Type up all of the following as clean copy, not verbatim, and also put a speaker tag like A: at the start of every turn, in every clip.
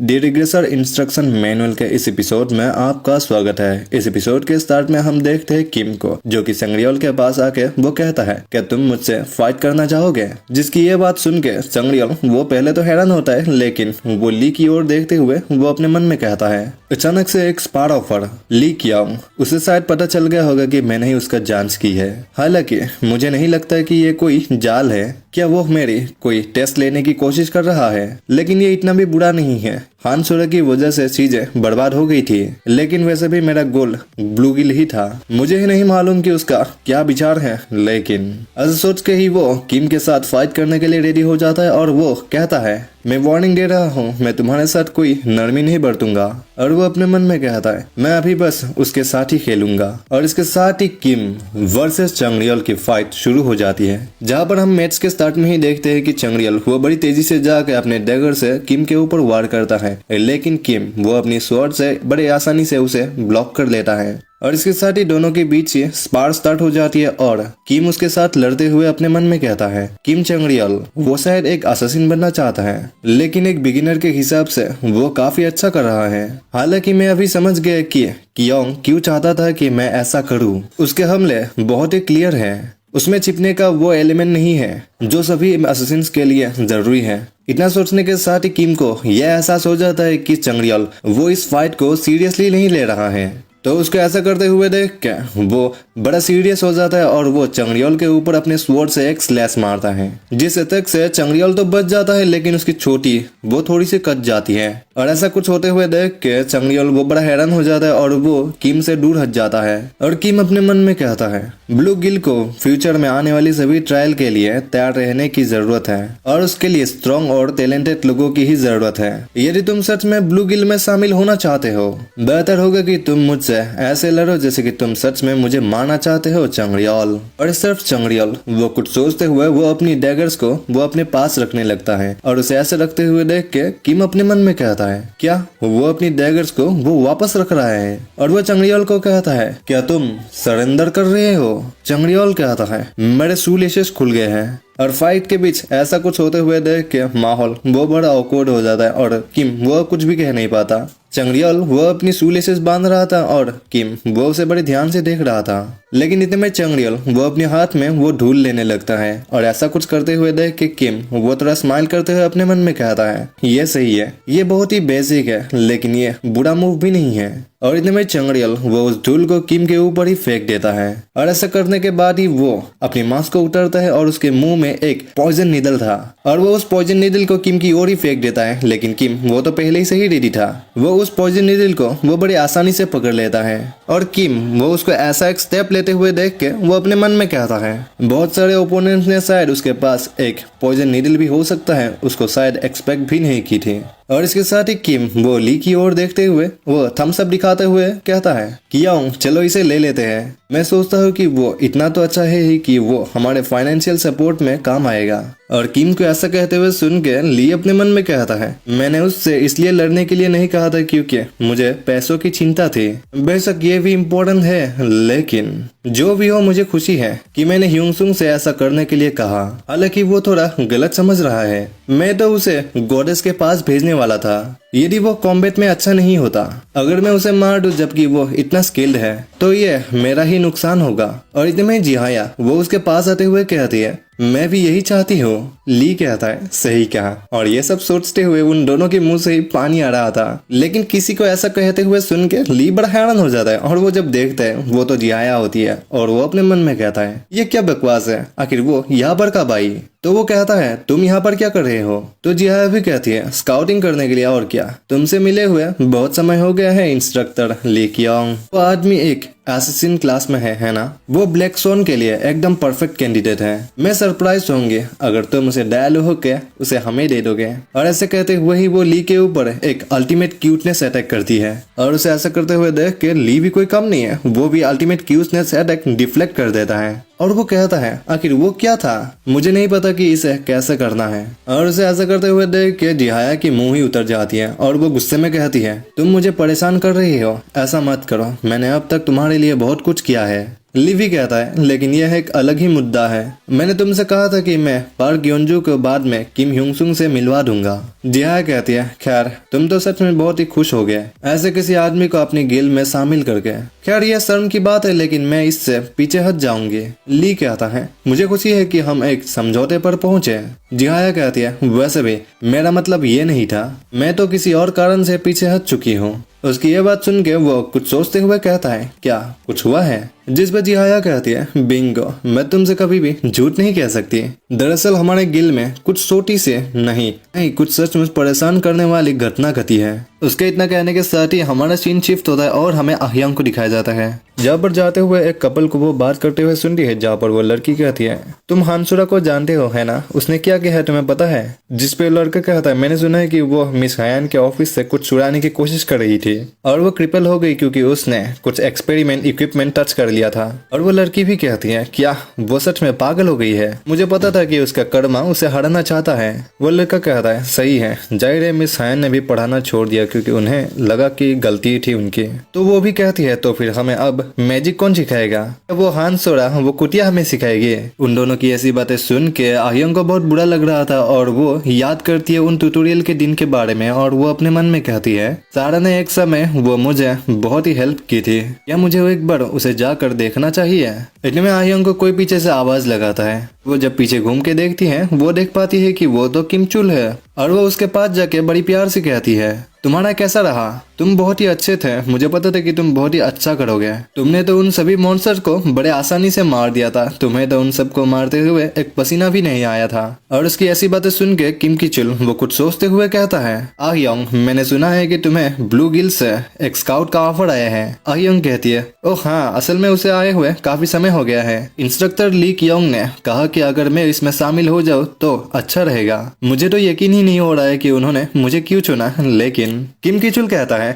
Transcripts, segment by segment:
A: D regressor instruction manual के इस episode में आपका स्वागत है। इस एपिसोड के स्टार्ट में हम देखते हैं किम को, जो कि संग्रियोल के पास आके वो कहता है क्या तुम मुझसे फाइट करना चाहोगे। जिसकी ये बात सुन के संग्रियोल वो पहले तो हैरान होता है, लेकिन वो ली की ओर देखते हुए वो अपने मन में कहता है अचानक से एक स्पार ऑफर ली कियांग। उसे शायद पता चल गया होगा कि मैंने ही उसका जांच की है। हालांकि मुझे नहीं लगता कि ये कोई जाल है। क्या वो मेरी कोई टेस्ट लेने की कोशिश कर रहा है? लेकिन ये इतना भी बुरा नहीं है। हान सोरे की वजह से चीजें बर्बाद हो गई थी, लेकिन वैसे भी मेरा गोल ब्लू गिल ही था। मुझे ही नहीं मालूम कि उसका क्या विचार है, लेकिन ऐसा सोच के ही वो किम के साथ फाइट करने के लिए रेडी हो जाता है और वो कहता है मैं वार्निंग दे रहा हूँ, मैं तुम्हारे साथ कोई नरमी नहीं बरतूंगा। और वो अपने मन में कहता है मैं अभी बस उसके साथ ही खेलूंगा। और इसके साथ ही किम वर्सेस चंग्रियोल की फाइट शुरू हो जाती है, जहाँ पर हम मैच के स्टार्ट में ही देखते हैं कि चंग्रियोल वो बड़ी तेजी से जाकर अपने डैगर से किम के ऊपर वार करता है, लेकिन किम वो अपनी स्वॉर्ड से बड़े आसानी से उसे ब्लॉक कर लेता है। और इसके साथ ही दोनों के बीच ही स्पार स्टार्ट हो जाती है और किम उसके साथ लड़ते हुए अपने मन में कहता है किम चंग्रियोल वो शायद एक असैसिन बनना चाहता है, लेकिन एक बिगिनर के हिसाब से वो काफी अच्छा कर रहा है। हालांकि मैं अभी समझ गया कि कियांग क्यों चाहता था कि मैं ऐसा करूं। उसके हमले बहुत ही क्लियर है, उसमें छिपने का वो एलिमेंट नहीं है जो सभी असैसिन्स के लिए जरूरी है। इतना सोचने के साथ ही किम को यह एहसास हो जाता है कि चंग्रियोल वो इस फाइट को सीरियसली नहीं ले रहा है, तो उसको ऐसा करते हुए देख के वो बड़ा सीरियस हो जाता है और वो चंग्रियोल के ऊपर अपने स्वॉर्ड से एक स्लैश मारता है, जिस अटैक से चंग्रियोल तो बच जाता है, लेकिन उसकी चोटी वो थोड़ी सी कट जाती है। और ऐसा कुछ होते हुए देख के चंग्रियोल वो बड़ा हैरान हो जाता है और वो किम से दूर हट जाता है। और किम अपने मन में कहता है ब्लू गिल को फ्यूचर में आने वाली सभी ट्रायल के लिए तैयार रहने की जरूरत है और उसके लिए स्ट्रॉन्ग और टैलेंटेड लोगों की ही जरूरत है। यदि तुम सच में ब्लू गिल में शामिल होना चाहते हो, बेहतर होगा कि तुम मुझसे ऐसे लड़ो जैसे कि तुम सच में मुझे मारना चाहते हो चंग्रियोल। और सिर्फ चंग्रियोल वो कुछ सोचते हुए वो अपनी डैगर्स को वो अपने पास रखने लगता है और उसे ऐसे रखते हुए देख के किम अपने मन में कहता है क्या वो अपनी डैगर्स को वो वापस रख रहा है। और वो चंग्रियोल को कहता है क्या तुम सरेंडर कर रहे हो। चंग्रियोल कहता है मेरे शू लेसेस खुल गए हैं। और फाइट के बीच ऐसा कुछ होते हुए देख के माहौल वो बड़ा ऑकवर्ड हो जाता है और किम वो कुछ भी कह नहीं पाता। चंग्रियोल वो अपनी शू लेसेस बांध रहा था और किम वो उसे बड़े ध्यान से देख रहा था, लेकिन इतने में चंग्रियोल वो अपने हाथ में वो ढूल लेने लगता है। और ऐसा कुछ करते हुए देख के किम वो थोड़ा स्माइल करते हुए अपने मन में कहता है ये सही है, ये बहुत ही बेसिक है, लेकिन ये बुरा मूव भी नहीं है। और इतने में चंग्रियोल वो उस ढूल को किम के ऊपर ही फेंक देता है। और ऐसा करने के बाद ही वो अपनी मास्क को उतारता है और उसके मुंह में एक पॉइजन नीडल था और वो उस पॉइजन नीडल को किम की ओर ही फेंक देता है, लेकिन किम वो तो पहले ही सही रेडी था। वो उस पॉइजन नीडल को वो बड़ी आसानी से पकड़ लेता है और किम वो उसको ऐसा एक स्टेप लेते हुए देख के वो अपने मन में कहता है बहुत सारे ओपोनेंट्स ने शायद उसके पास एक पॉइजन नीडल भी हो सकता है, उसको शायद एक्सपेक्ट भी नहीं की थी। और इसके साथ ही किम वो ली की ओर देखते हुए वो थम्स अप दिखाते हुए कहता है कियांग चलो इसे ले लेते हैं। मैं सोचता हूँ कि वो इतना तो अच्छा है ही कि वो हमारे फाइनेंशियल सपोर्ट में काम आएगा। और किम को ऐसा कहते हुए सुन के ली अपने मन में कहता है मैंने उससे इसलिए लड़ने के लिए नहीं कहा था क्योंकि मुझे पैसों की चिंता थी। बेशक ये भी इम्पोर्टेंट है, लेकिन जो भी हो मुझे खुशी है कि मैंने ह्यूंगसुंग से ऐसा करने के लिए कहा। हालांकि वो थोड़ा गलत समझ रहा है, मैं तो उसे गॉडेस के पास भेजने वाला था यदि वो कॉम्बैट में अच्छा नहीं होता। अगर मैं उसे मार दूं जबकि वो इतना स्किल्ड है तो ये मेरा ही नुकसान होगा। और इतने में जिहाया वो उसके पास आते हुए कहती है मैं भी यही चाहती हूँ। ली कहता है सही कहा। और ये सब सोचते हुए उन दोनों के मुंह से ही पानी आ रहा था, लेकिन किसी को ऐसा कहते हुए सुन के ली बड़ा हैरान हो जाता है। और वो जब देखता है वो तो जिहाया होती है और वो अपने मन में कहता है ये क्या बकवास है, आखिर वो यहाँ पर कब आई। तो वो कहता है तुम यहाँ पर क्या कर रहे हो। तो जिहाया भी कहती है स्काउटिंग करने के लिए, और क्या, तुमसे मिले हुए बहुत समय हो गया है इंस्ट्रक्टर ली कियांग। वो आदमी एक असैसिन क्लास में है ना। वो ब्लैक सोन के लिए एकदम परफेक्ट कैंडिडेट है। मैं सरप्राइज होंगे अगर तुम उसे डायलॉग होके उसे हमें दे दोगे। और ऐसे कहते हुए ही वो ली के ऊपर एक अल्टीमेट क्यूटनेस अटैक करती है और उसे ऐसा करते हुए देख के ली भी कोई कम नहीं है, वो भी अल्टीमेट क्यूटनेस अटैक डिफ्लेक्ट कर देता है। और वो कहता है आखिर वो क्या था, मुझे नहीं पता कि इसे कैसे करना है। और उसे ऐसा करते हुए देख के जिहाया की मुंह ही उतर जाती है और वो गुस्से में कहती है तुम मुझे परेशान कर रही हो, ऐसा मत करो, मैंने अब तक तुम्हारे लिए बहुत कुछ किया है। ली भी कहता है लेकिन यह एक अलग ही मुद्दा है। मैंने तुमसे कहा था कि मैं पार्क योंजू को बाद में किम ह्यूंग सुंग से मिलवा दूंगा। जिहा कहती है खैर तुम तो सच में बहुत ही खुश हो गए ऐसे किसी आदमी को अपनी गिल्ड में शामिल करके। खैर यह शर्म की बात है लेकिन मैं इससे पीछे हट जाऊंगी। ली कहता है मुझे खुशी है कि हम एक समझौते पर पहुंचे। जिहाया कहती है वैसे भी मेरा मतलब ये नहीं था, मैं तो किसी और कारण से पीछे हट चुकी हूँ। उसकी ये बात सुन के वो कुछ सोचते हुए कहता है क्या कुछ हुआ है? जिस पर जिहाया कहती है बिंगो, मैं तुमसे कभी भी झूठ नहीं कह सकती। दरअसल हमारे गिल्ड में कुछ छोटी से नहीं कुछ सचमुच परेशान करने वाली घटना घटी है। उसके इतना कहने के साथ ही हमारा सीन शिफ्ट होता है और हमें आह्यांग को दिखाया जाता है जहाँ पर जाते हुए एक कपल को वो बात करते हुए सुनती है जहाँ पर वो लड़की कहती है तुम हानसुरा को जानते हो है ना, उसने क्या किया है तुम्हें पता है? जिस पे लड़का कहता है मैंने सुना है कि वो मिस हायान के ऑफिस से कुछ चुराने की कोशिश कर रही थी और वो क्रिपल हो गई क्योंकि उसने कुछ एक्सपेरिमेंट इक्विपमेंट टच कर लिया था। और वो लड़की भी कहती है क्या वो सच में पागल हो गई है? मुझे पता था कि उसका कर्मा उसे हराना चाहता है। वो लड़का कहता है सही है, जाहिर है मिस हायान ने भी पढ़ाना छोड़ दिया क्योंकि उन्हें लगा कि गलती थी उनकी। तो वो भी कहती है तो फिर हमें अब मैजिक कौन सिखाएगा? वो हानसोरा वो कुटिया हमें सिखाएगी। उन दोनों की ऐसी बातें सुन के आह्यांग को बहुत बुरा लग रहा था और वो याद करती है उन ट्यूटोरियल के दिन के बारे में और वो अपने मन में कहती है सारा ने एक समय वो मुझे बहुत ही हेल्प की थी, या मुझे एक बार उसे जाकर देखना चाहिए। इतने में आह्यांग को कोई पीछे से आवाज लगाता है। वो जब पीछे घूम के देखती है वो देख पाती है कि वो तो किम चुल है और वो उसके पास जाके बड़ी प्यार से कहती है तुम्हारा कैसा रहा? तुम बहुत ही अच्छे थे, मुझे पता था कि तुम बहुत ही अच्छा करोगे। तुमने तो उन सभी मॉन्स्टर को बड़े आसानी से मार दिया था, तुम्हें तो उन सबको मारते हुए एक पसीना भी नहीं आया था। और उसकी ऐसी बातें सुन के किम की चुल वो कुछ सोचते हुए कहता है आह्यांग मैंने सुना है कि तुम्हें ब्लू गिल से एक स्काउट का ऑफर आया है। आह्यांग कहती है ओह हाँ, असल में उसे आए हुए काफी समय हो गया है। इंस्ट्रक्टर ली कियोंग ने कहा कि अगर मैं इसमें शामिल हो जाऊँ तो अच्छा रहेगा। मुझे तो यकीन ही नहीं हो रहा है कि उन्होंने मुझे क्यों चुना, लेकिन किम की चुल कहता है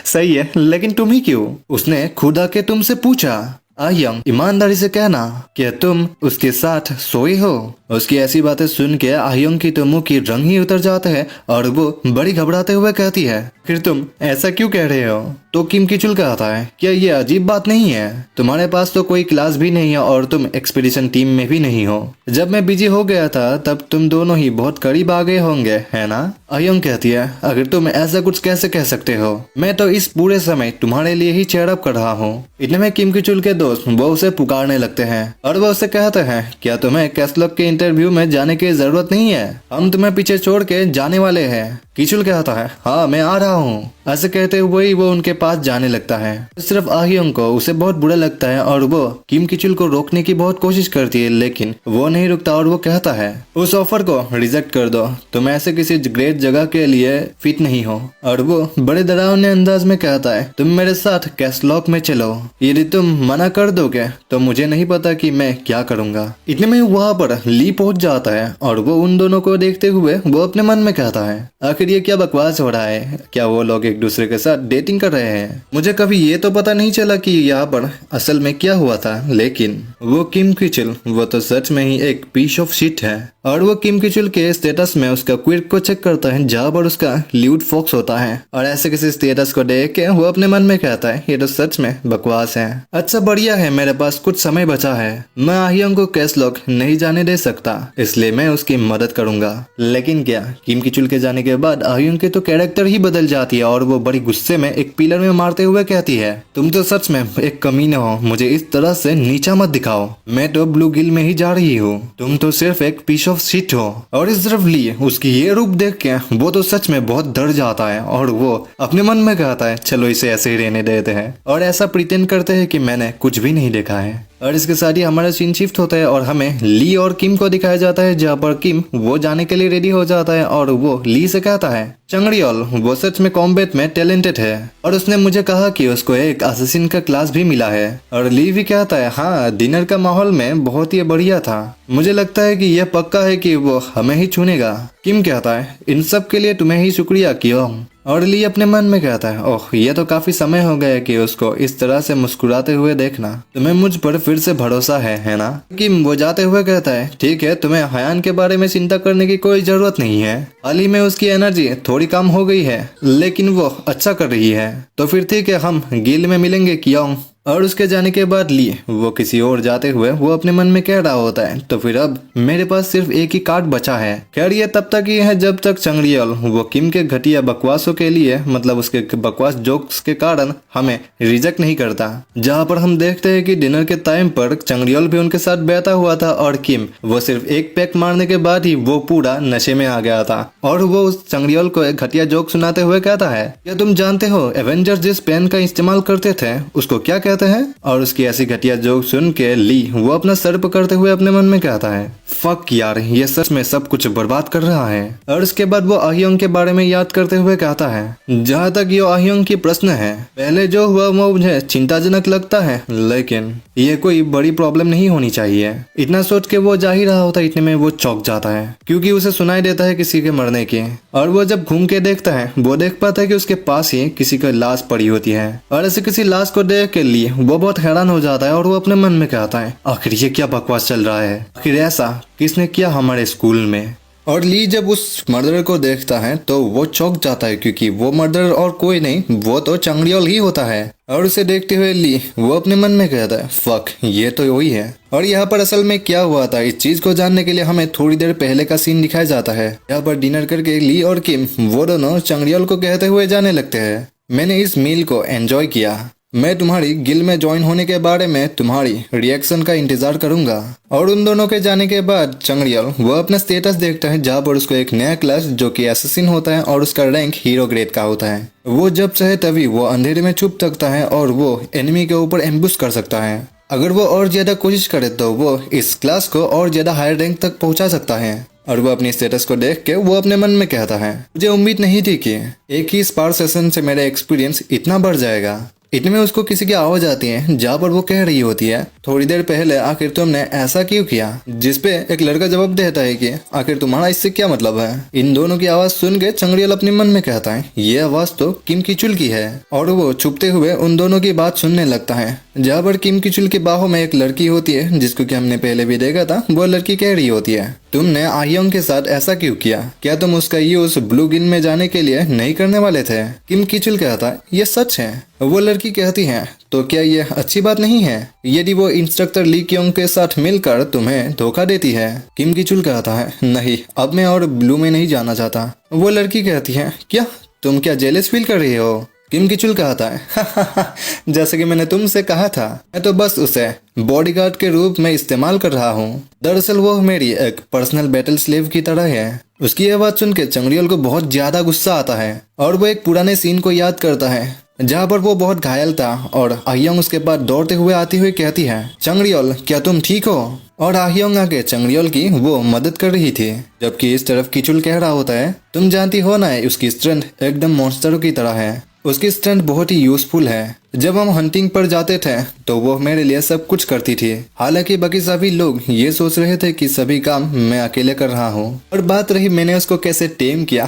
A: सही है लेकिन तुम ही क्यों? उसने खुद आके तुमसे पूछा। आह्यांग ईमानदारी से कहना कि तुम उसके साथ सोए हो। उसकी ऐसी बातें सुन के आह्यांग की तो मुंह की रंग ही उतर जाता है और वो बड़ी घबराते हुए कहती है फिर तुम ऐसा क्यों कह रहे हो? तो किम की चुल कहता है क्या ये अजीब बात नहीं है? तुम्हारे पास तो कोई क्लास भी नहीं है और तुम एक्सपीडिशन टीम में भी नहीं हो। जब मैं बिजी हो गया था तब तुम दोनों ही बहुत करीब आ गए होंगे है ना? आह्यांग कहती है अगर तुम ऐसा कुछ कैसे कह सकते हो, मैं तो इस पूरे समय तुम्हारे लिए ही चेयर अप कर रहा हूँ। इतने में किम की चुल के दोस्त वो उसे पुकारने लगते हैं और वो उसे कहते हैं क्या तुम्हें कैसलॉग के इंटरव्यू में जाने की जरूरत नहीं है, हम तुम्हें पीछे छोड़ के जाने वाले हैं। कीचुल कहता है हाँ मैं आ रहा हूँ। ऐसे कहते हुए ही वो उनके पास जाने लगता है। सिर्फ आह्यांग को उसे बहुत बुरा लगता है और वो किम कीचुल को रोकने की बहुत कोशिश करती है लेकिन वो नहीं रुकता और वो कहता है उस ऑफर को रिजेक्ट कर दो, तुम ऐसे किसी ग्रेट जगह के लिए फिट नहीं हो। और वो बड़े डरावने अंदाज में कहता है तुम मेरे साथ कैसलॉग में चलो, यदि तुम मना कर दोगे तो मुझे नहीं पता कि मैं क्या करूंगा। इतने में वहाँ पर ली पहुंच जाता है और वो उन दोनों को देखते हुए वो अपने मन में कहता है आखिर ये क्या बकवास हो रहा है, क्या वो लोग एक दूसरे के साथ डेटिंग कर रहे हैं? मुझे कभी ये तो पता नहीं चला कि यहाँ पर असल में क्या हुआ था, लेकिन वो किम कीचुल वो तो सच में ही एक पीस ऑफ शिट है। और वो किम कीचुल के स्टेटस में उसका क्विट को चेक करता है जहाँ पर उसका ल्यूड फॉक्स होता है और ऐसे किसी स्टेटस को देख के वो अपने मन में कहता है ये तो सच में बकवास है। अच्छा बढ़िया है, मेरे पास कुछ समय बचा है, मैं आह्यांग को कैसलॉग नहीं जाने दे सकता इसलिए मैं उसकी मदद करूंगा। लेकिन क्या किम कीचुल के जाने के बाद आह्यांग की तो कैरेक्टर ही बदल जाती है और वो बड़ी गुस्से में एक पिलर में मारते हुए कहती है तुम तो सच में एक कमीना हो, मुझे इस तरह से नीचा मत दिखाओ, मैं तो ब्लू गिल में ही जा रही हूँ, तुम तो सिर्फ एक पीस ऑफ शिट हो। और इस तरफ ली उसकी ये रूप देख के वो तो सच में बहुत डर जाता है और वो अपने मन में कहता है चलो इसे ऐसे ही रहने देते हैं और ऐसा प्रिटेंड करते हैं कि मैंने कुछ भी नहीं देखा है। और इसके साथ ही हमारा सीन शिफ्ट होता है और हमें ली और किम को दिखाया जाता है जहाँ पर किम वो जाने के लिए रेडी हो जाता है और वो ली से कहता है चंगड़ियोल वो सच में कॉम्बैट में टैलेंटेड है और उसने मुझे कहा कि उसको एक असैसिन का क्लास भी मिला है। और ली भी कहता है हाँ डिनर का माहौल में बहुत ही बढ़िया था, मुझे लगता है कि यह पक्का है कि वो हमें ही चुनेगा। किम कहता है इन सब के लिए तुम्हें ही शुक्रिया कियोंग। और ली अपने मन में कहता है ओह ये तो काफी समय हो गया कि उसको इस तरह से मुस्कुराते हुए देखना, तुम्हें मुझ पर फिर से भरोसा है ना? किम वो जाते हुए कहता है ठीक है, तुम्हें हयान के बारे में चिंता करने की कोई जरूरत नहीं है, हाल ही में उसकी एनर्जी थोड़ी कम हो गई है लेकिन वो अच्छा कर रही है, तो फिर ठीक है हम गिल्ड में मिलेंगे कियोंग। और उसके जाने के बाद ली वो किसी और जाते हुए वो अपने मन में कह रहा होता है, तो फिर अब मेरे पास सिर्फ एक ही कार्ड बचा है। खैर ये तब तक ही है जब तक चंगरियल वो किम के घटिया बकवासों के लिए, मतलब उसके बकवास जोक्स के कारण हमें रिजेक्ट नहीं करता। जहाँ पर हम देखते हैं कि डिनर के टाइम पर चंगरियल भी उनके साथ बैठा हुआ था और किम वो सिर्फ एक पैक मारने के बाद ही वो पूरा नशे में आ गया था और वो उस चंगरियल को एक घटिया जोक सुनाते हुए कहता है, क्या तुम जानते हो एवेंजर्स जिस पेन का इस्तेमाल करते थे उसको क्या कहते हैं? और उसकी ऐसी घटिया जोक सुन के ली वो अपना सर पकड़ते हुए अपने मन में कहता है, फक यार, ये सच में सब कुछ बर्बाद कर रहा है। और उसके बाद वो आह्योंग के बारे में याद करते हुए कहता है, जहाँ तक ये आह्योंग की प्रश्न है, पहले जो हुआ वो मुझे चिंताजनक लगता है, लेकिन ये कोई बड़ी प्रॉब्लम नहीं होनी चाहिए। इतना सोच के वो जा ही रहा होता, इतने में वो चौंक जाता है क्योंकि उसे सुनाई देता है किसी के मरने की। और वो जब घूम के देखता है वो देख पाता है कि उसके पास ही किसी की लाश पड़ी होती है। और ऐसे किसी लाश को देख के लिए वो बहुत हैरान हो जाता है और वो अपने मन में कहता है, आखिर ये क्या बकवास चल रहा है, आखिर ऐसा किसने किया हमारे स्कूल में। और ली जब उस मर्डर को देखता है तो वो चौंक जाता है क्योंकि वो मर्डर और कोई नहीं, वो तो चंगरियल ही होता है। और उसे देखते हुए ली वो अपने मन में कहता है, फक, ये तो वही है। और यहाँ पर असल में क्या हुआ था इस चीज को जानने के लिए हमें थोड़ी देर पहले का सीन दिखाया जाता है। यहाँ पर डिनर करके ली और किम वो दोनों चंगरियल को कहते हुए जाने लगते हैं, मैंने इस मील को एंजॉय किया, मैं तुम्हारी गिल में ज्वाइन होने के बारे में तुम्हारी रिएक्शन का इंतजार करूंगा। और उन दोनों के जाने के बाद चंगरियल वो अपना स्टेटस देखता है जहाँ पर उसको एक नया क्लास जो कि एसेसिन होता है और उसका रैंक हीरो ग्रेड का होता है। वो जब चाहे तभी वो अंधेरे में छुप सकता है और वो एनिमी के ऊपर एम्बुश कर सकता है। अगर वो और ज्यादा कोशिश करे तो वो इस क्लास को और ज्यादा हायर रैंक तक पहुंचा सकता है। और वो अपनी स्टेटस को देख के वो अपने मन में कहता है, मुझे उम्मीद नहीं थी कि एक ही स्पार सेशन से मेरा एक्सपीरियंस इतना बढ़ जाएगा। इतने में उसको किसी की आवाज आती है जहाँ पर वो कह रही होती है, थोड़ी देर पहले आखिर तुमने ऐसा क्यों किया? जिसपे एक लड़का जवाब देता है कि आखिर तुम्हारा इससे क्या मतलब है? इन दोनों की आवाज सुन के चंगरियल अपने मन में कहता है, ये आवाज तो किम किचुल की है। और वो छुपते हुए उन दोनों की बात सुनने लगता है जहाँ पर किम किचुल के बाहों में एक लड़की होती है जिसको कि हमने पहले भी देखा था। वो लड़की कह रही होती है, तुमने आह्योंग के साथ ऐसा क्यों किया? क्या तुम उसका यूज ब्लू गिन में जाने के लिए नहीं करने वाले थे? किम किचुल कहता है, ये सच है। वो लड़की कहती है, तो क्या ये अच्छी बात नहीं है यदि वो इंस्ट्रक्टर ली क्योंग के साथ मिलकर तुम्हें धोखा देती है? किम किचुल कहता है, नहीं, अब मैं और ब्लू में नहीं जाना चाहता। वो लड़की कहती है, क्या तुम क्या जेलस फील कर रही हो? किम किचुल कहता है, जैसे कि मैंने तुमसे कहा था, मैं तो बस उसे बॉडीगार्ड के रूप में इस्तेमाल कर रहा हूँ। दरअसल वो मेरी एक पर्सनल बैटल स्लेव की तरह है। उसकी आवाज सुन के चंगरियल को बहुत ज्यादा गुस्सा आता है और वो एक पुराने सीन को याद करता है जहाँ पर वो बहुत घायल था और आह्योंग उसके बाद दौड़ते हुए आती हुई कहती है, चंगरियल क्या तुम ठीक हो? और आह्योंग आके चंगरियल की वो मदद कर रही थी, जबकि इस तरफ किचुल कह रहा होता है, तुम जानती हो ना उसकी स्ट्रेंथ एकदम मॉन्स्टरों की तरह है, उसकी स्ट्रेंथ बहुत ही यूजफुल है। जब हम हंटिंग पर जाते थे तो वो मेरे लिए सब कुछ करती थी। हालांकि बाकी सभी लोग ये सोच रहे थे कि सभी काम मैं अकेले कर रहा हूँ। और बात रही मैंने उसको कैसे टेम किया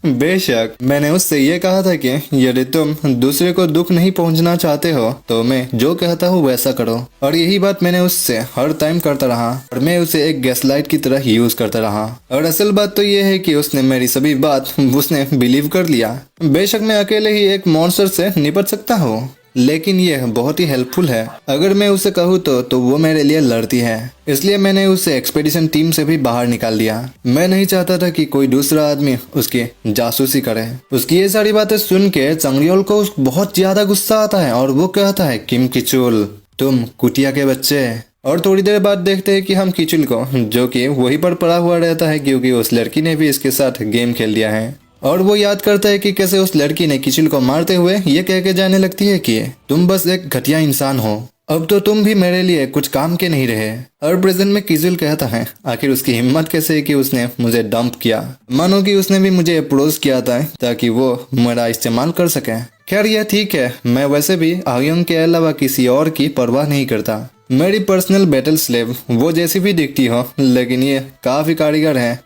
A: बेशक मैंने उससे ये कहा था कि यदि तुम दूसरे को दुख नहीं पहुंचना चाहते हो तो मैं जो कहता हूँ वैसा करो। और यही बात मैंने उससे हर टाइम करता रहा और मैं उसे एक गैसलाइट की तरह यूज करता रहा। और असल बात तो ये है कि उसने मेरी सभी बात उसने बिलीव कर लिया। बेशक मैं अकेले ही एक मॉन्स्टर से निपट सकता हूँ, लेकिन यह बहुत ही हेल्पफुल है। अगर मैं उसे कहूँ तो वो मेरे लिए लड़ती है, इसलिए मैंने उसे एक्सपेडिशन टीम से भी बाहर निकाल दिया। मैं नहीं चाहता था कि कोई दूसरा आदमी उसकी जासूसी करे। उसकी ये सारी बातें सुन के चंगरियल को बहुत ज्यादा गुस्सा आता है और वो कहता है, किम किचुल तुम कुटिया के बच्चे। और थोड़ी देर बाद देखते हैं कि हम किचुल को, जो कि वहीं पर पड़ा हुआ रहता है क्योंकि उस लड़की ने भी इसके साथ गेम खेल दिया है, और वो याद करता है कि कैसे उस लड़की ने किचुल को मारते हुए ये कह के जाने लगती है कि तुम बस एक घटिया इंसान हो, अब तो तुम भी मेरे लिए कुछ काम के नहीं रहे। और प्रेजेंट में किचुल कहता है, आखिर उसकी हिम्मत कैसे है कि उसने मुझे डंप किया, मानो कि उसने भी मुझे अप्रोच किया था ताकि वो मेरा इस्तेमाल कर सके। खैर यह ठीक है, मैं वैसे भी आह्योंग के अलावा किसी और की परवाह नहीं करता। मेरी पर्सनल बैटल स्लेव वो जैसी भी दिखती हो, लेकिन ये काफी कारीगर है